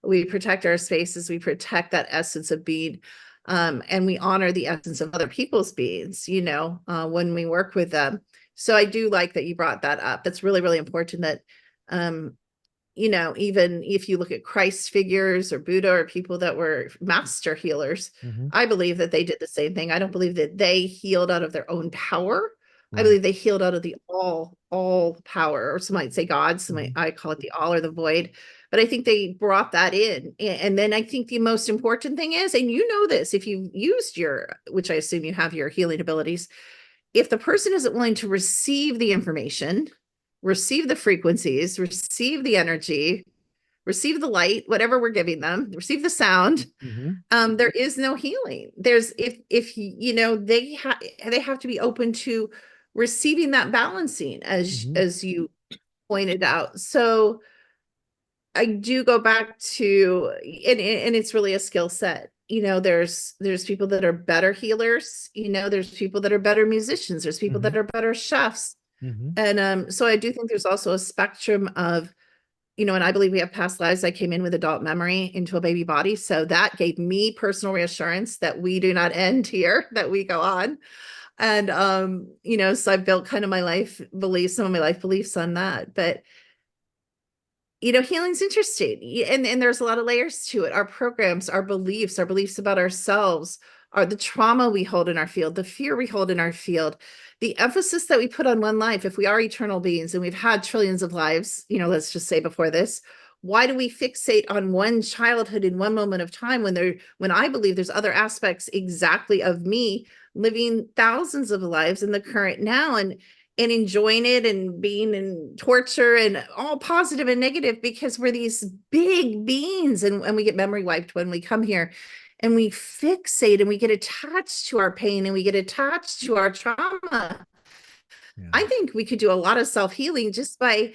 We protect our spaces. We protect that essence of being, and we honor the essence of other people's beings, when we work with them. So I do like that you brought that up. That's really, really important that, um, even if you look at Christ figures or Buddha or people that were master healers, Mhm. I believe that they did the same thing. I don't believe that they healed out of their own power. I Right. believe they healed out of the all power, or some might say God, Mhm. I call it the all or the void. But I think they brought that in. And then I think the most important thing is, and this, if you've used which I assume you have, your healing abilities, if the person isn't willing to receive the information, receive the frequencies, receive the energy, receive the light, whatever we're giving them, receive the sound, Mhm. there is no healing. There's, if they have to be open to receiving that balancing, Mhm. as you pointed out. So I do go back to, and it's really a skill set. There's people that are better healers, there's people that are better musicians, there's people that Mhm. are better chefs. Mhm. And so I do think there's also a spectrum of, and I believe we have past lives. I came in with adult memory into a baby body. So that gave me personal reassurance that we do not end here, that we go on. And so I've built kind of my life beliefs, some of my life beliefs on that. But healing's interesting, and there's a lot of layers to it. Our programs, our beliefs about ourselves, are the trauma we hold in our field, the fear we hold in our field, the emphasis that we put on one life. If we are eternal beings and we've had trillions of lives, let's just say before this, why do we fixate on one childhood in one moment of time, when I believe there's other aspects exactly of me living thousands of lives in the current now, and enjoying it and being in torture and all positive and negative, because we're these big beings, and we get memory wiped when we come here, and we fixate and we get attached to our pain and we get attached to our trauma. Yeah. I think we could do a lot of self-healing just by,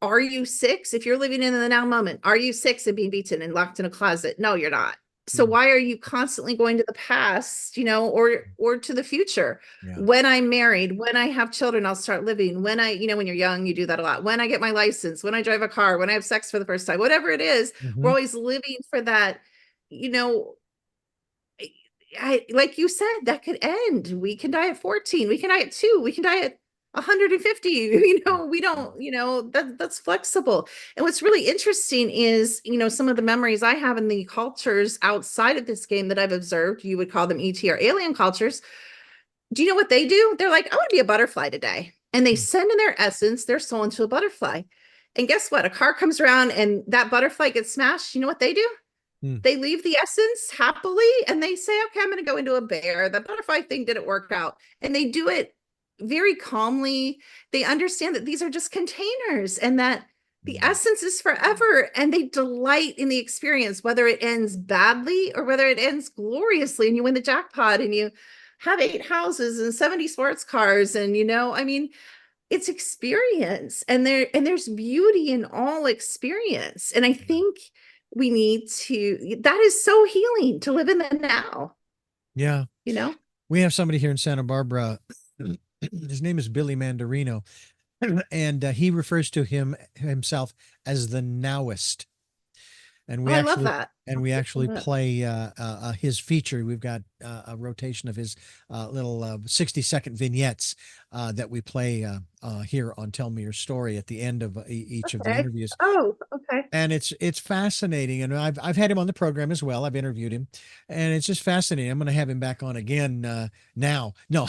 are you six? If you're living in the now moment, are you six and being beaten and locked in a closet? No, you're not. So Mm. why are you constantly going to the past, or to the future? Yeah. When I'm married, when I have children, I'll start living. When when you're young, you do that a lot. When I get my license, when I drive a car, when I have sex for the first time, whatever it is, we're Mhm. always living for that, you know, like you said, that could end. We can die at 14. We can die at 2. We can die at 150. We don't, that's flexible. And what's really interesting is, some of the memories I have in the cultures outside of this game that I've observed, you would call them ET or alien cultures. Do you know what they do? They're like, I want to be a butterfly today. And they Mm. send in their essence, their soul, into a butterfly. And guess what? A car comes around and that butterfly gets smashed. You know what they do? Mm. They leave the essence happily and they say, okay, I'm going to go into a bear. The butterfly thing didn't work out. And they do it very calmly. They understand that these are just containers and that the Mm. essence is forever. And they delight in the experience, whether it ends badly or whether it ends gloriously and you win the jackpot and you have 8 houses and 70 sports cars. And, I mean, it's experience, and there's beauty in all experience. And I Yeah. think we need to, that is so healing, to live in the now, Yeah. you know We have somebody here in Santa Barbara. His name is Billy Mandarino, and he refers to himself as the nowist. and Oh, we I love actually that. and I'll we take some actually of that. play his feature. We've got a rotation of his little 60-second vignettes that we play here on Tell Me Your Story at the end of each of the Okay. interviews. Oh, okay. And it's fascinating, and I've had him on the program as well. I've interviewed him, and it's just fascinating. I'm going to have him back on again now. No,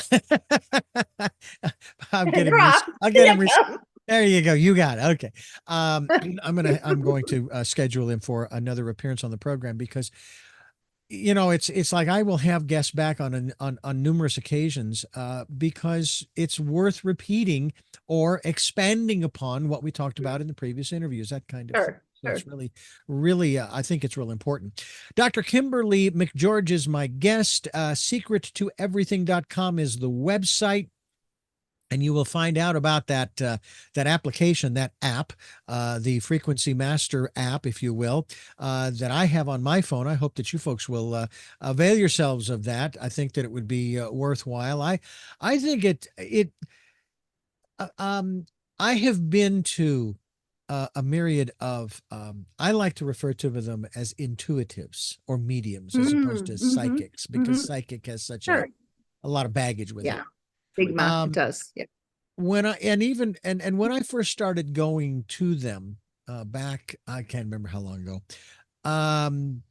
I'll get him. You're off. I'll get Yeah, him. come. There you go. You got it. Okay. I'm going to schedule him for another appearance on the program because it's like I will have guests back on numerous occasions because it's worth repeating or expanding upon what we talked about in the previous interviews, that kind of thing. Sure, So sure. it's really, I think it's real important. Dr. Kimberly McGeorge is my guest. Secrettoeverything.com is the website. And you will find out about that application, that app, the Frequency Master app, if you will, that I have on my phone. I hope that you folks will avail yourselves of that. I think that it would be worthwhile. I think uh, um, I have been to a myriad of, I like to refer to them as intuitives or mediums as opposed to Mm-hmm. psychics, because Mm-hmm. psychic has such Sure. a lot of baggage with it. Yeah. Stigma. It Um, does. Yeah. when I and even and when I first started going to them back, I can't remember how long ago. Um,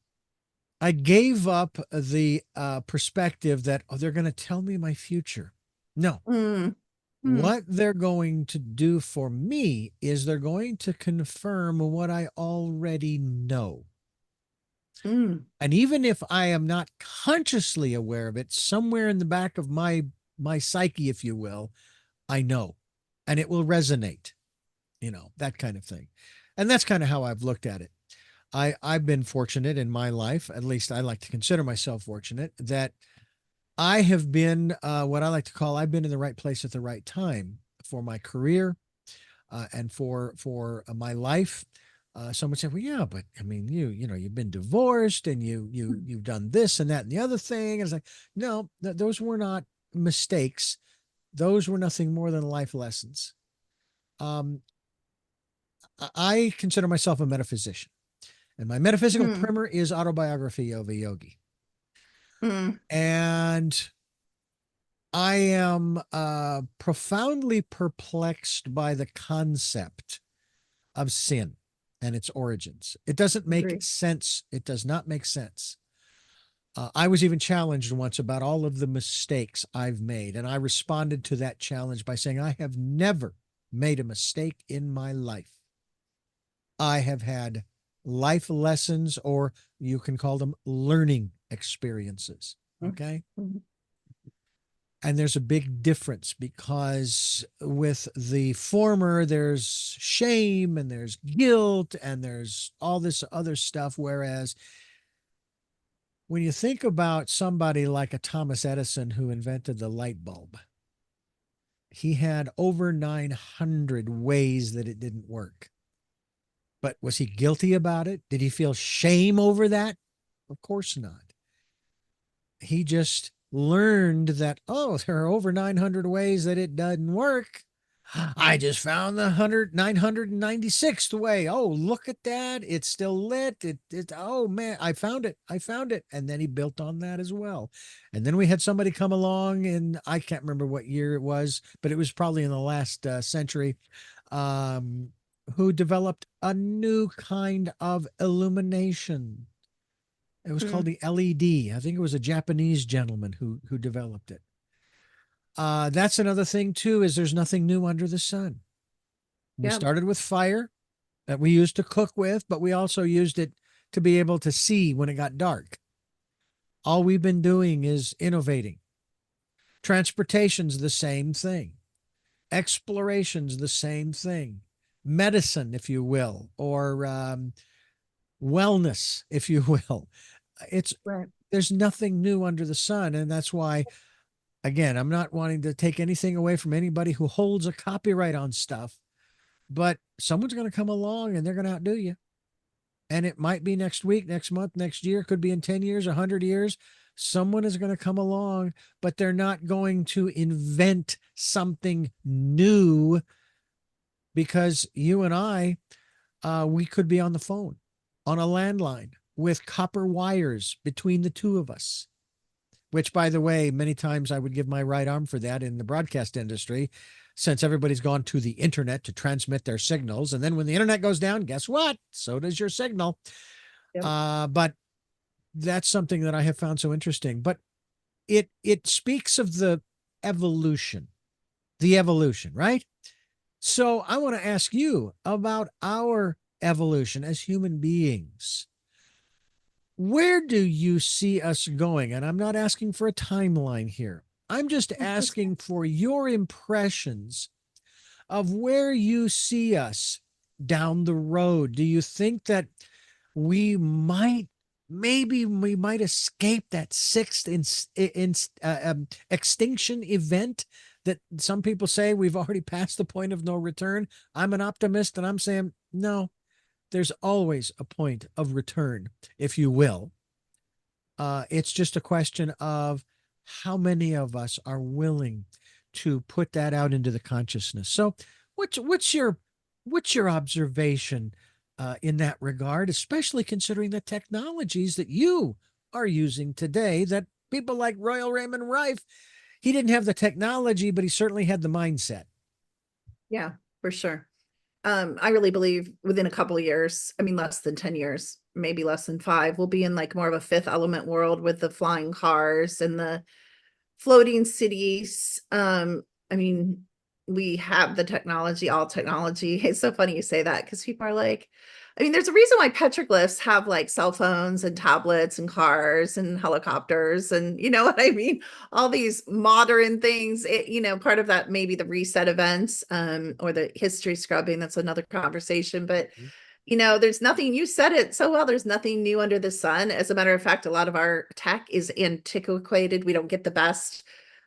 I gave up the perspective that they're going to tell me my future. No, Mm, mm, what they're going to do for me is they're going to confirm what I already know. mm, And even if I am not consciously aware of it, somewhere in the back of my psyche, if you will, I know, and it will resonate. That kind of thing. And that's kind of how I've looked at it. I've been fortunate in my life, at least I like to consider myself fortunate, that I have been what I like to call I've been in the right place at the right time for my career and for my life. Someone said, "Well, yeah, but I mean, you've been divorced and you've done this and that and the other thing." And it's like, no, those were not mistakes. Those were nothing more than life lessons. Um, I consider myself a metaphysician, and my metaphysical mm, primer is Autobiography of a Yogi. mm, And I am profoundly perplexed by the concept of sin and its origins. It doesn't make agree. sense. It does not make sense. I was even challenged once about all of the mistakes I've made, and I responded to that challenge by saying, I have never made a mistake in my life. I have had life lessons, or you can call them learning experiences. Mm, Okay. mm, And there's a big difference because with the former, there's shame and there's guilt and there's all this other stuff. Whereas when you think about somebody like a Thomas Edison who invented the light bulb, he had over 900 ways that it didn't work. But was he guilty about it? Did he feel shame over that? Of course not. He just learned that, oh, there are over 900 ways that it doesn't work. I just found the 996th way. Oh, look at that. It's still lit. Oh man, I found it. I found it. And then he built on that as well. And then we had somebody come along, and I can't remember what year it was, but it was probably in the last century, um, who developed a new kind of illumination. It was called mm. the LED. I think it was a Japanese gentleman who developed it. That's another thing too, is there's nothing new under the sun. We Yeah. started with fire that we used to cook with, but we also used it to be able to see when it got dark. All we've been doing is innovating. Transportation's the same thing. Exploration's the same thing. Medicine, if you will, or wellness, if you will. It's Right. There's nothing new under the sun, and that's why, again, I'm not wanting to take anything away from anybody who holds a copyright on stuff, but someone's going to come along and they're going to outdo you. And it might be next week, next month, next year, could be in 10 years, 100 years. Someone is going to come along, but they're not going to invent something new, because you and I, we could be on the phone. on a landline with copper wires between the two of us, which, by the way, many times I would give my right arm for that in the broadcast industry, since everybody's gone to the internet to transmit their signals. And then when the internet goes down, guess what? So does your signal. Yep. But that's something that I have found so interesting. But it speaks of the evolution, right? So I want to ask you about our evolution as human beings. Where do you see us going? And I'm not asking for a timeline here. I'm just asking for your impressions of where you see us down the road. Do you think that we might, maybe we might escape that sixth extinction event that some people say we've already passed the point of no return? I'm an optimist and I'm saying, no, there's always a point of return, if you will. It's just a question of how many of us are willing to put that out into the consciousness. So what's your observation in that regard, especially considering the technologies that you are using today, that people like Royal Raymond Rife, he didn't have the technology, but he certainly had the mindset. Yeah, for sure. I really believe within a couple of years, I mean, less than 10 years, maybe less than 5, we'll be in like more of a fifth element world with the flying cars and the floating cities. I mean, we have the technology, all technology. It's so funny you say that because people are like, I mean, there's a reason why petroglyphs have like cell phones and tablets and cars and helicopters and you know what I mean? All these modern things, part of that maybe the reset events, or the history scrubbing. That's another conversation. But there's nothing, you said it so well, there's nothing new under the sun. As a matter of fact, a lot of our tech is antiquated. We don't get the best.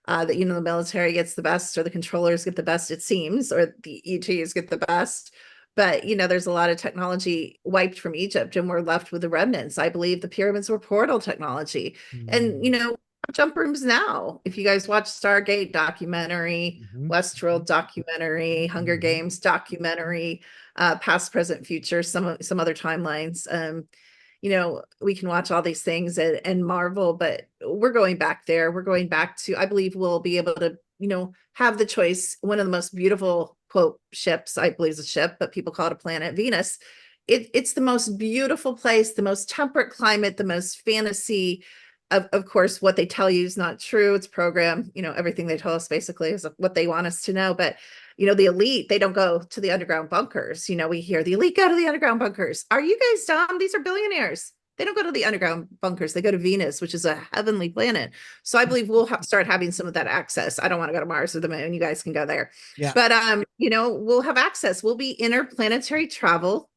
The military gets the best, or the controllers get the best, it seems, or the ETs get the best. But, there's a lot of technology wiped from Egypt and we're left with the remnants. I believe the pyramids were portal technology. And, jump rooms now. If you guys watch Stargate documentary, Westworld documentary, Hunger Games documentary, past, present, future, some other timelines, we can watch all these things and marvel, but we're going back there. We're going back to, I believe we'll be able to, have the choice. One of the most beautiful, quote, ships, I believe is a ship, but people call it a planet, Venus. It's the most beautiful place, the most temperate climate, the most fantasy. Of course, what they tell you is not true. It's programmed. Everything they tell us basically is what they want us to know. But, the elite, they don't go to the underground bunkers. We hear the elite go to the underground bunkers. Are you guys dumb? These are billionaires. They don't go to the underground bunkers. They go to Venus, which is a heavenly planet. So I believe we'll start having some of that access. I don't want to go to Mars or the moon. You guys can go there. Yeah. But, we'll have access. We'll be interplanetary travel.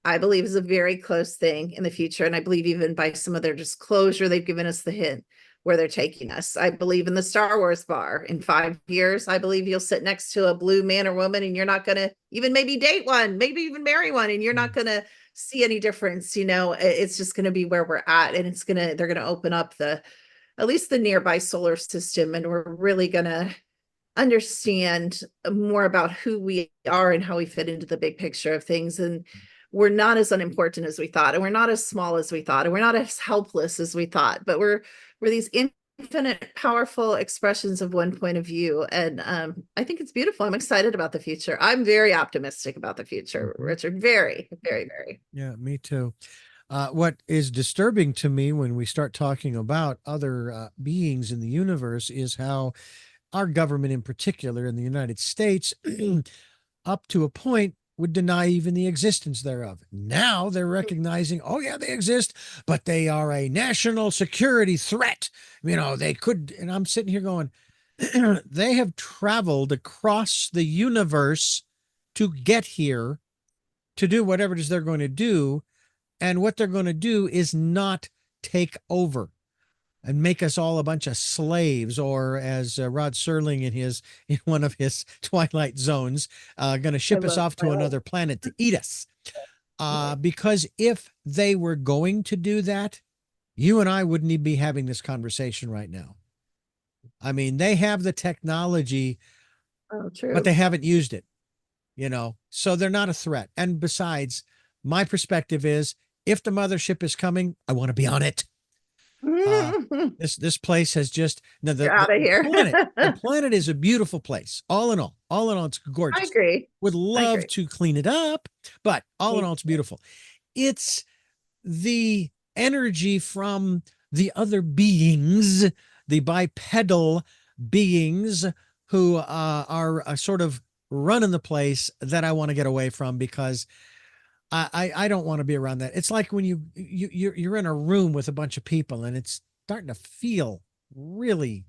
I believe is a very close thing in the future. And I believe even by some of their disclosure, they've given us the hint where they're taking us. I believe in the Star Wars bar. In 5 years, I believe you'll sit next to a blue man or woman and you're not going to even maybe date one, maybe even marry one, and you're not going to see any difference. It's just going to be where we're at. And they're going to open up at least the nearby solar system. And we're really going to understand more about who we are and how we fit into the big picture of things. And we're not as unimportant as we thought, and we're not as small as we thought, and we're not as helpless as we thought, but we're these infinite, powerful expressions of one point of view. And I think it's beautiful. I'm excited about the future. I'm very optimistic about the future, Richard. Very, very, very. Yeah, me too. What is disturbing to me when we start talking about other beings in the universe is how our government in particular in the United States, up to a point, would deny even the existence thereof. Now they're recognizing, oh yeah, they exist, but they are a national security threat. They could, and I'm sitting here going, they have traveled across the universe to get here to do whatever it is they're going to do. And what they're going to do is not take over and make us all a bunch of slaves, or as Rod Serling in one of his Twilight Zones, going to ship us off to another planet to eat us. Because if they were going to do that, you and I wouldn't even be having this conversation right now. I mean, they have the technology, but they haven't used it, so they're not a threat. And besides, my perspective is, If the mothership is coming, I want to be on it. This place has just no, You're out of here. the planet is a beautiful place. All in all, it's I gorgeous. agree. Would I love agree. to clean it up, but all in all, it's beautiful. It's the energy from the other beings, the bipedal beings who are sort of running the place that I want to get away from, because I don't want to be around that. It's like when you're in a room with a bunch of people and it's starting to feel really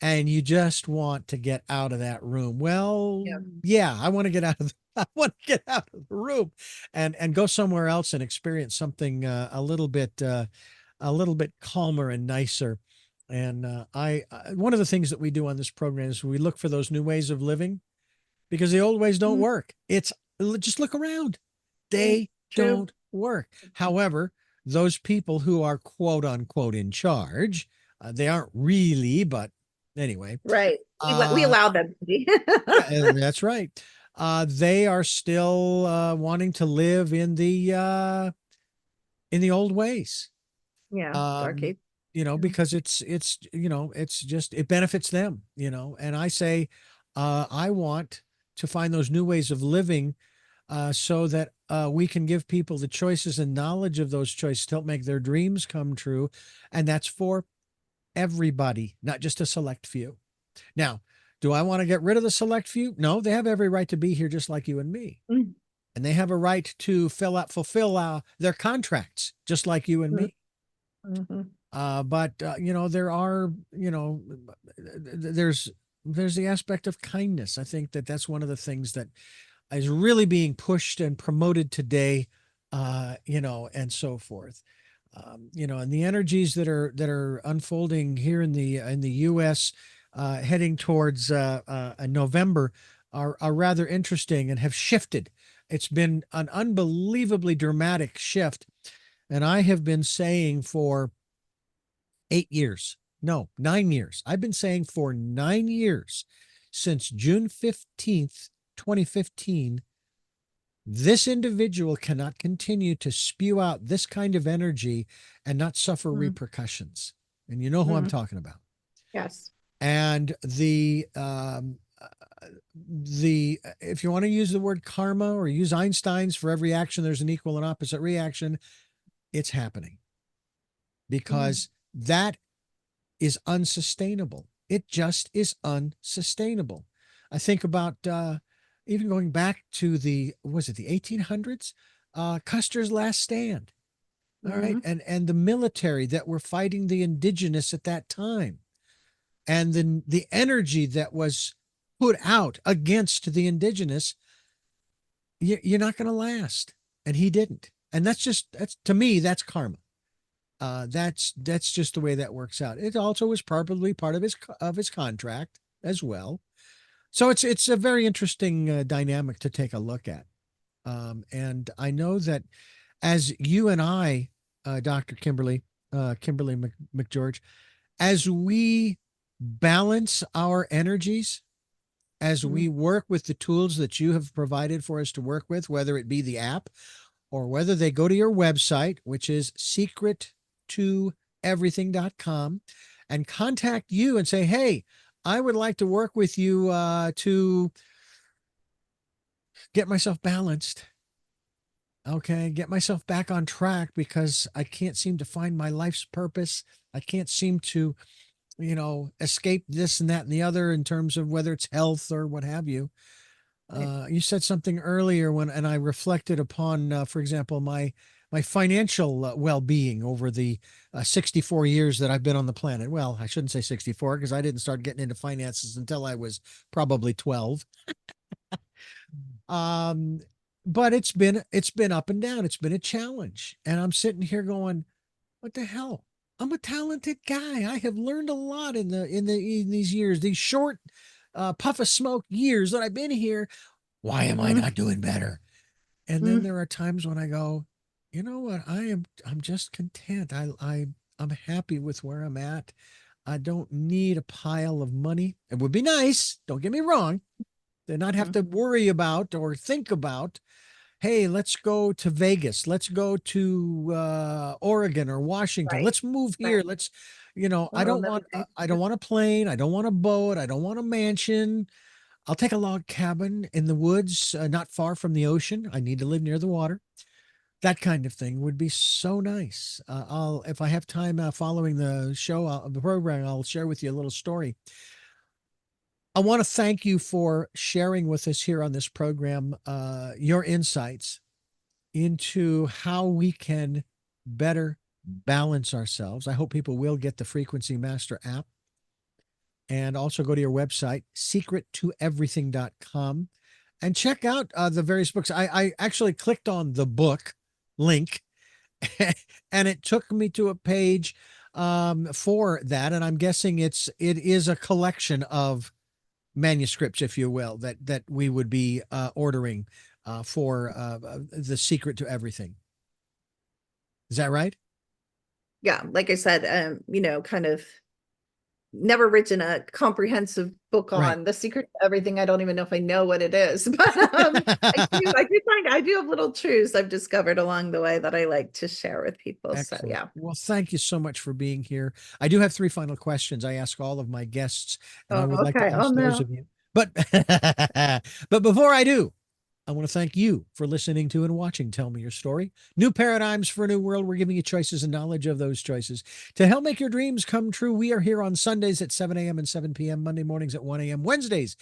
and you just want to get out of that room. Well, Yeah. yeah, I want to get out of I want to get out of the room and go somewhere else and experience something a little bit calmer and nicer. And one of the things that we do on this program is we look for those new ways of living, because the old ways don't Mhm. work. It's just look around. Yeah, They true. don't work. However, those people who are quote unquote in charge, they aren't really, but anyway, Right. We uh, allow them to be. yeah, that's right. They are still wanting to live in the old ways. Yeah. Dark Um, age. Yeah. because it's just, it benefits them, and I say, I want to find those new ways of living, so that we can give people the choices and knowledge of those choices to help make their dreams come true. And that's for everybody, not just a select few. Now, do I want to get rid of the select few? No, they have every right to be here just like you and me. Mm, And they have a right to fulfill their contracts just like you and mm, me. mhm. But there are, there's the aspect of kindness. I think that that's one of the things that is really being pushed and promoted today, and so forth. And the energies that are unfolding here in the U.S., heading towards November, are rather interesting and have shifted. It's been an unbelievably dramatic shift, and I have been saying for 8 years, no, 9 years. I've been saying for 9 years, since June 15th, 2015, this individual cannot continue to spew out this kind of energy and not suffer Mm, repercussions. And you know who I'm mm. talking about. Yes. And the if you want to use the word karma or use Einstein's, for every action there's an equal and opposite reaction, it's happening, Mm, because that is unsustainable. It just is unsustainable. I think about even going back to the 1800s, Custer's Last Stand. All right. mhm, And the military that were fighting the indigenous at that time, and then the energy that was put out against the indigenous, you're not going to last. And he didn't. And that's to me, that's karma. That's just the way that works out. It also was probably part of his contract as well. So it's a very interesting dynamic to take a look at. And I know that as you and I, Dr. Kimberly McGeorge, as we balance our energies, as mm, we work with the tools that you have provided for us to work with, whether it be the app or whether they go to your website, which is secret2everything.com, and contact you and say, hey, I would like to work with you to get myself balanced. Okay, get myself back on track because I can't seem to find my life's purpose. I can't seem to, escape this and that and the other in terms of whether it's health or what have you. right. You said something earlier and I reflected upon, for example, my financial well-being over the 64 years that I've been on the planet. Well, I shouldn't say 64 because I didn't start getting into finances until I was probably 12. Um, but it's been up and down. It's been a challenge, and I'm sitting here going, "What the hell? I'm a talented guy. I have learned a lot in these years, these short puff of smoke years that I've been here. Why am I Mm, not doing better?" And then mm, there are times when I go, "You know what? I'm just content. I'm happy with where I'm at. I don't need a pile of money. It would be nice. Don't get me wrong, to not have mm, to worry about or think about, hey, let's go to Vegas. Let's go to Oregon or Washington. Right. Let's move Right. here. Let's, you know, I Oh, don't no, want, okay. I don't want a plane. I don't want a boat. I don't want a mansion. I'll take a log cabin in the woods, not far from the ocean. I need to live near the water. That kind of thing would be so nice. If I have time following the show, the program, I'll share with you a little story. I want to thank you for sharing with us here on this program your insights into how we can better balance ourselves. I hope people will get the Frequency Master app and also go to your website, secrettoeverything.com, and check out the various books. I actually clicked on the book link and it took me to a page for that. And I'm guessing it is a collection of manuscripts, if you will, that we would be ordering for the Secret to Everything. Is that right? Yeah, like I said, kind of never written a comprehensive book Right. on the secret to everything. I don't even know if I know what it is, but I do have little truths I've discovered along the way that I like to share with people. So Excellent. yeah. Well, thank you so much for being here. I do have three final questions I ask all of my guests, and I Oh, would like okay. to Oh ask those no. of you. But but before I do, I want to thank you for listening to and watching Tell Me Your Story. New paradigms for a new world. We're giving you choices and knowledge of those choices to help make your dreams come true. We are here on Sundays at 7 a.m. and 7 p.m., Monday mornings at 1 a.m., Wednesdays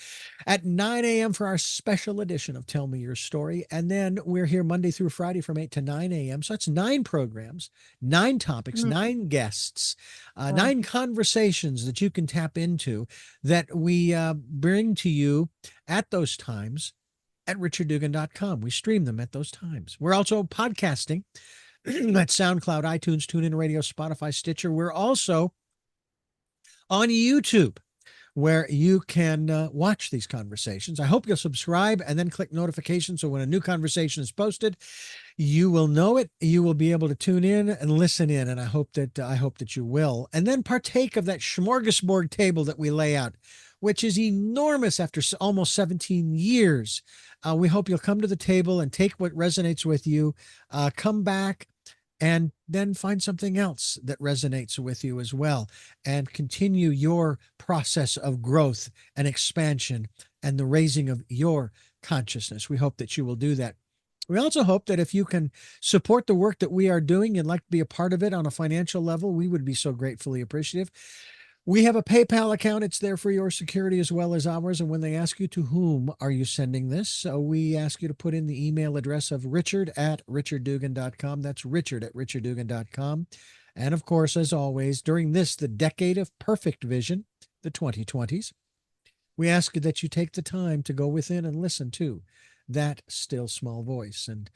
at 9 a.m. for our special edition of Tell Me Your Story. And then we're here Monday through Friday from 8 to 9 a.m. So that's 9 programs, 9 topics, Mm, 9 guests, wow. 9 conversations that you can tap into that we bring to you at those times at richarddugan.com. We stream them at those times. We're also podcasting at SoundCloud, iTunes, TuneIn Radio, Spotify, Stitcher. We're also on YouTube where you can watch these conversations. I hope you'll subscribe and then click notifications so when a new conversation is posted, you will know it. You will be able to tune in and listen in, and I hope that you will. And then partake of that smorgasbord table that we lay out, which is enormous after almost 17 years. We hope you'll come to the table and take what resonates with you, come back, and then find something else that resonates with you as well, and continue your process of growth and expansion and the raising of your consciousness. We hope that you will do that. We also hope that if you can support the work that we are doing and like to be a part of it on a financial level, we would be so gratefully appreciative. We have a PayPal account. It's there for your security as well as ours. And when they ask you to whom are you sending this, so we ask you to put in the email address of richard@richarddugan.com. That's richard@richarddugan.com. And of course, as always, during the decade of perfect vision, the 2020s, we ask that you take the time to go within and listen to that still small voice. And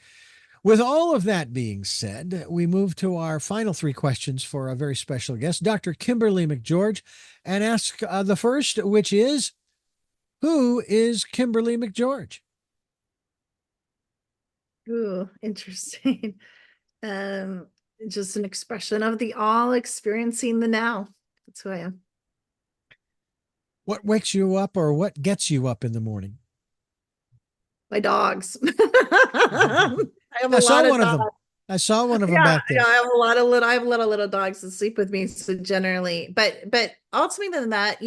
with all of that being said, we move to our final 3 questions for a very special guest, Dr. Kimberly McGeorge, and ask the first, which is, who is Kimberly McGeorge? Ooh, interesting. Um, just an expression of the all experiencing the now. That's who I am. What wakes you up or what gets you up in the morning? My dogs. I have a I saw lot of one of dogs. them. I saw one of them Yeah, back there. yeah, I have a little dogs that sleep with me. So generally, but ultimately than that,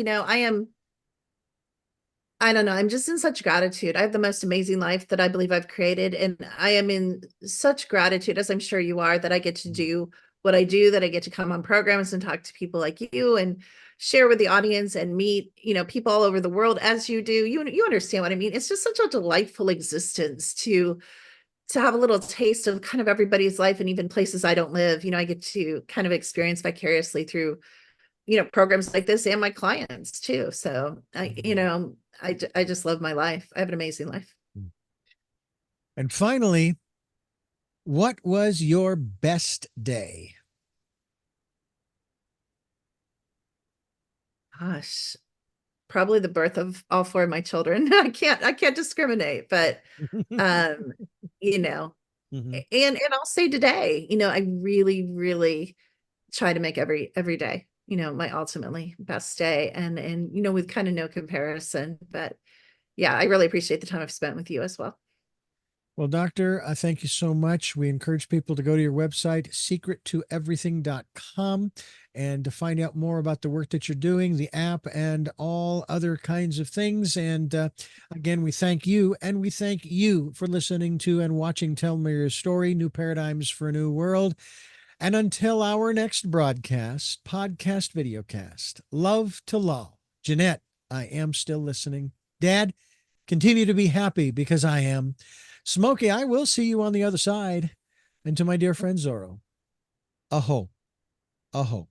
I don't know. I'm just in such gratitude. I have the most amazing life that I believe I've created. And I am in such gratitude, as I'm sure you are, that I get to do what I do, that I get to come on programs and talk to people like you and share with the audience and meet, people all over the world as you do. You understand what I mean? It's just such a delightful existence to have a little taste of kind of everybody's life and even places I don't live. I get to kind of experience vicariously through programs like this and my clients too. So I just love my life. I have an amazing life. And finally, what was your best day? Gosh, probably the birth of all 4 of my children. I can't discriminate, but um, you know, Mhm. and I'll say today, I really, really try to make every day, my ultimately best day and with kind of no comparison. But yeah, I really appreciate the time I've spent with you as well. Well, Doctor, I thank you so much. We encourage people to go to your website, secrettoeverything.com, and to find out more about the work that you're doing, the app, and all other kinds of things. And again, we thank you, and we thank you for listening to and watching Tell Me Your Story, New Paradigms for a New World. And until our next broadcast, podcast, videocast, love to Lal. Jeanette, I am still listening. Dad, continue to be happy because I am. Smokey, I will see you on the other side. And to my dear friend Zorro, aho, aho.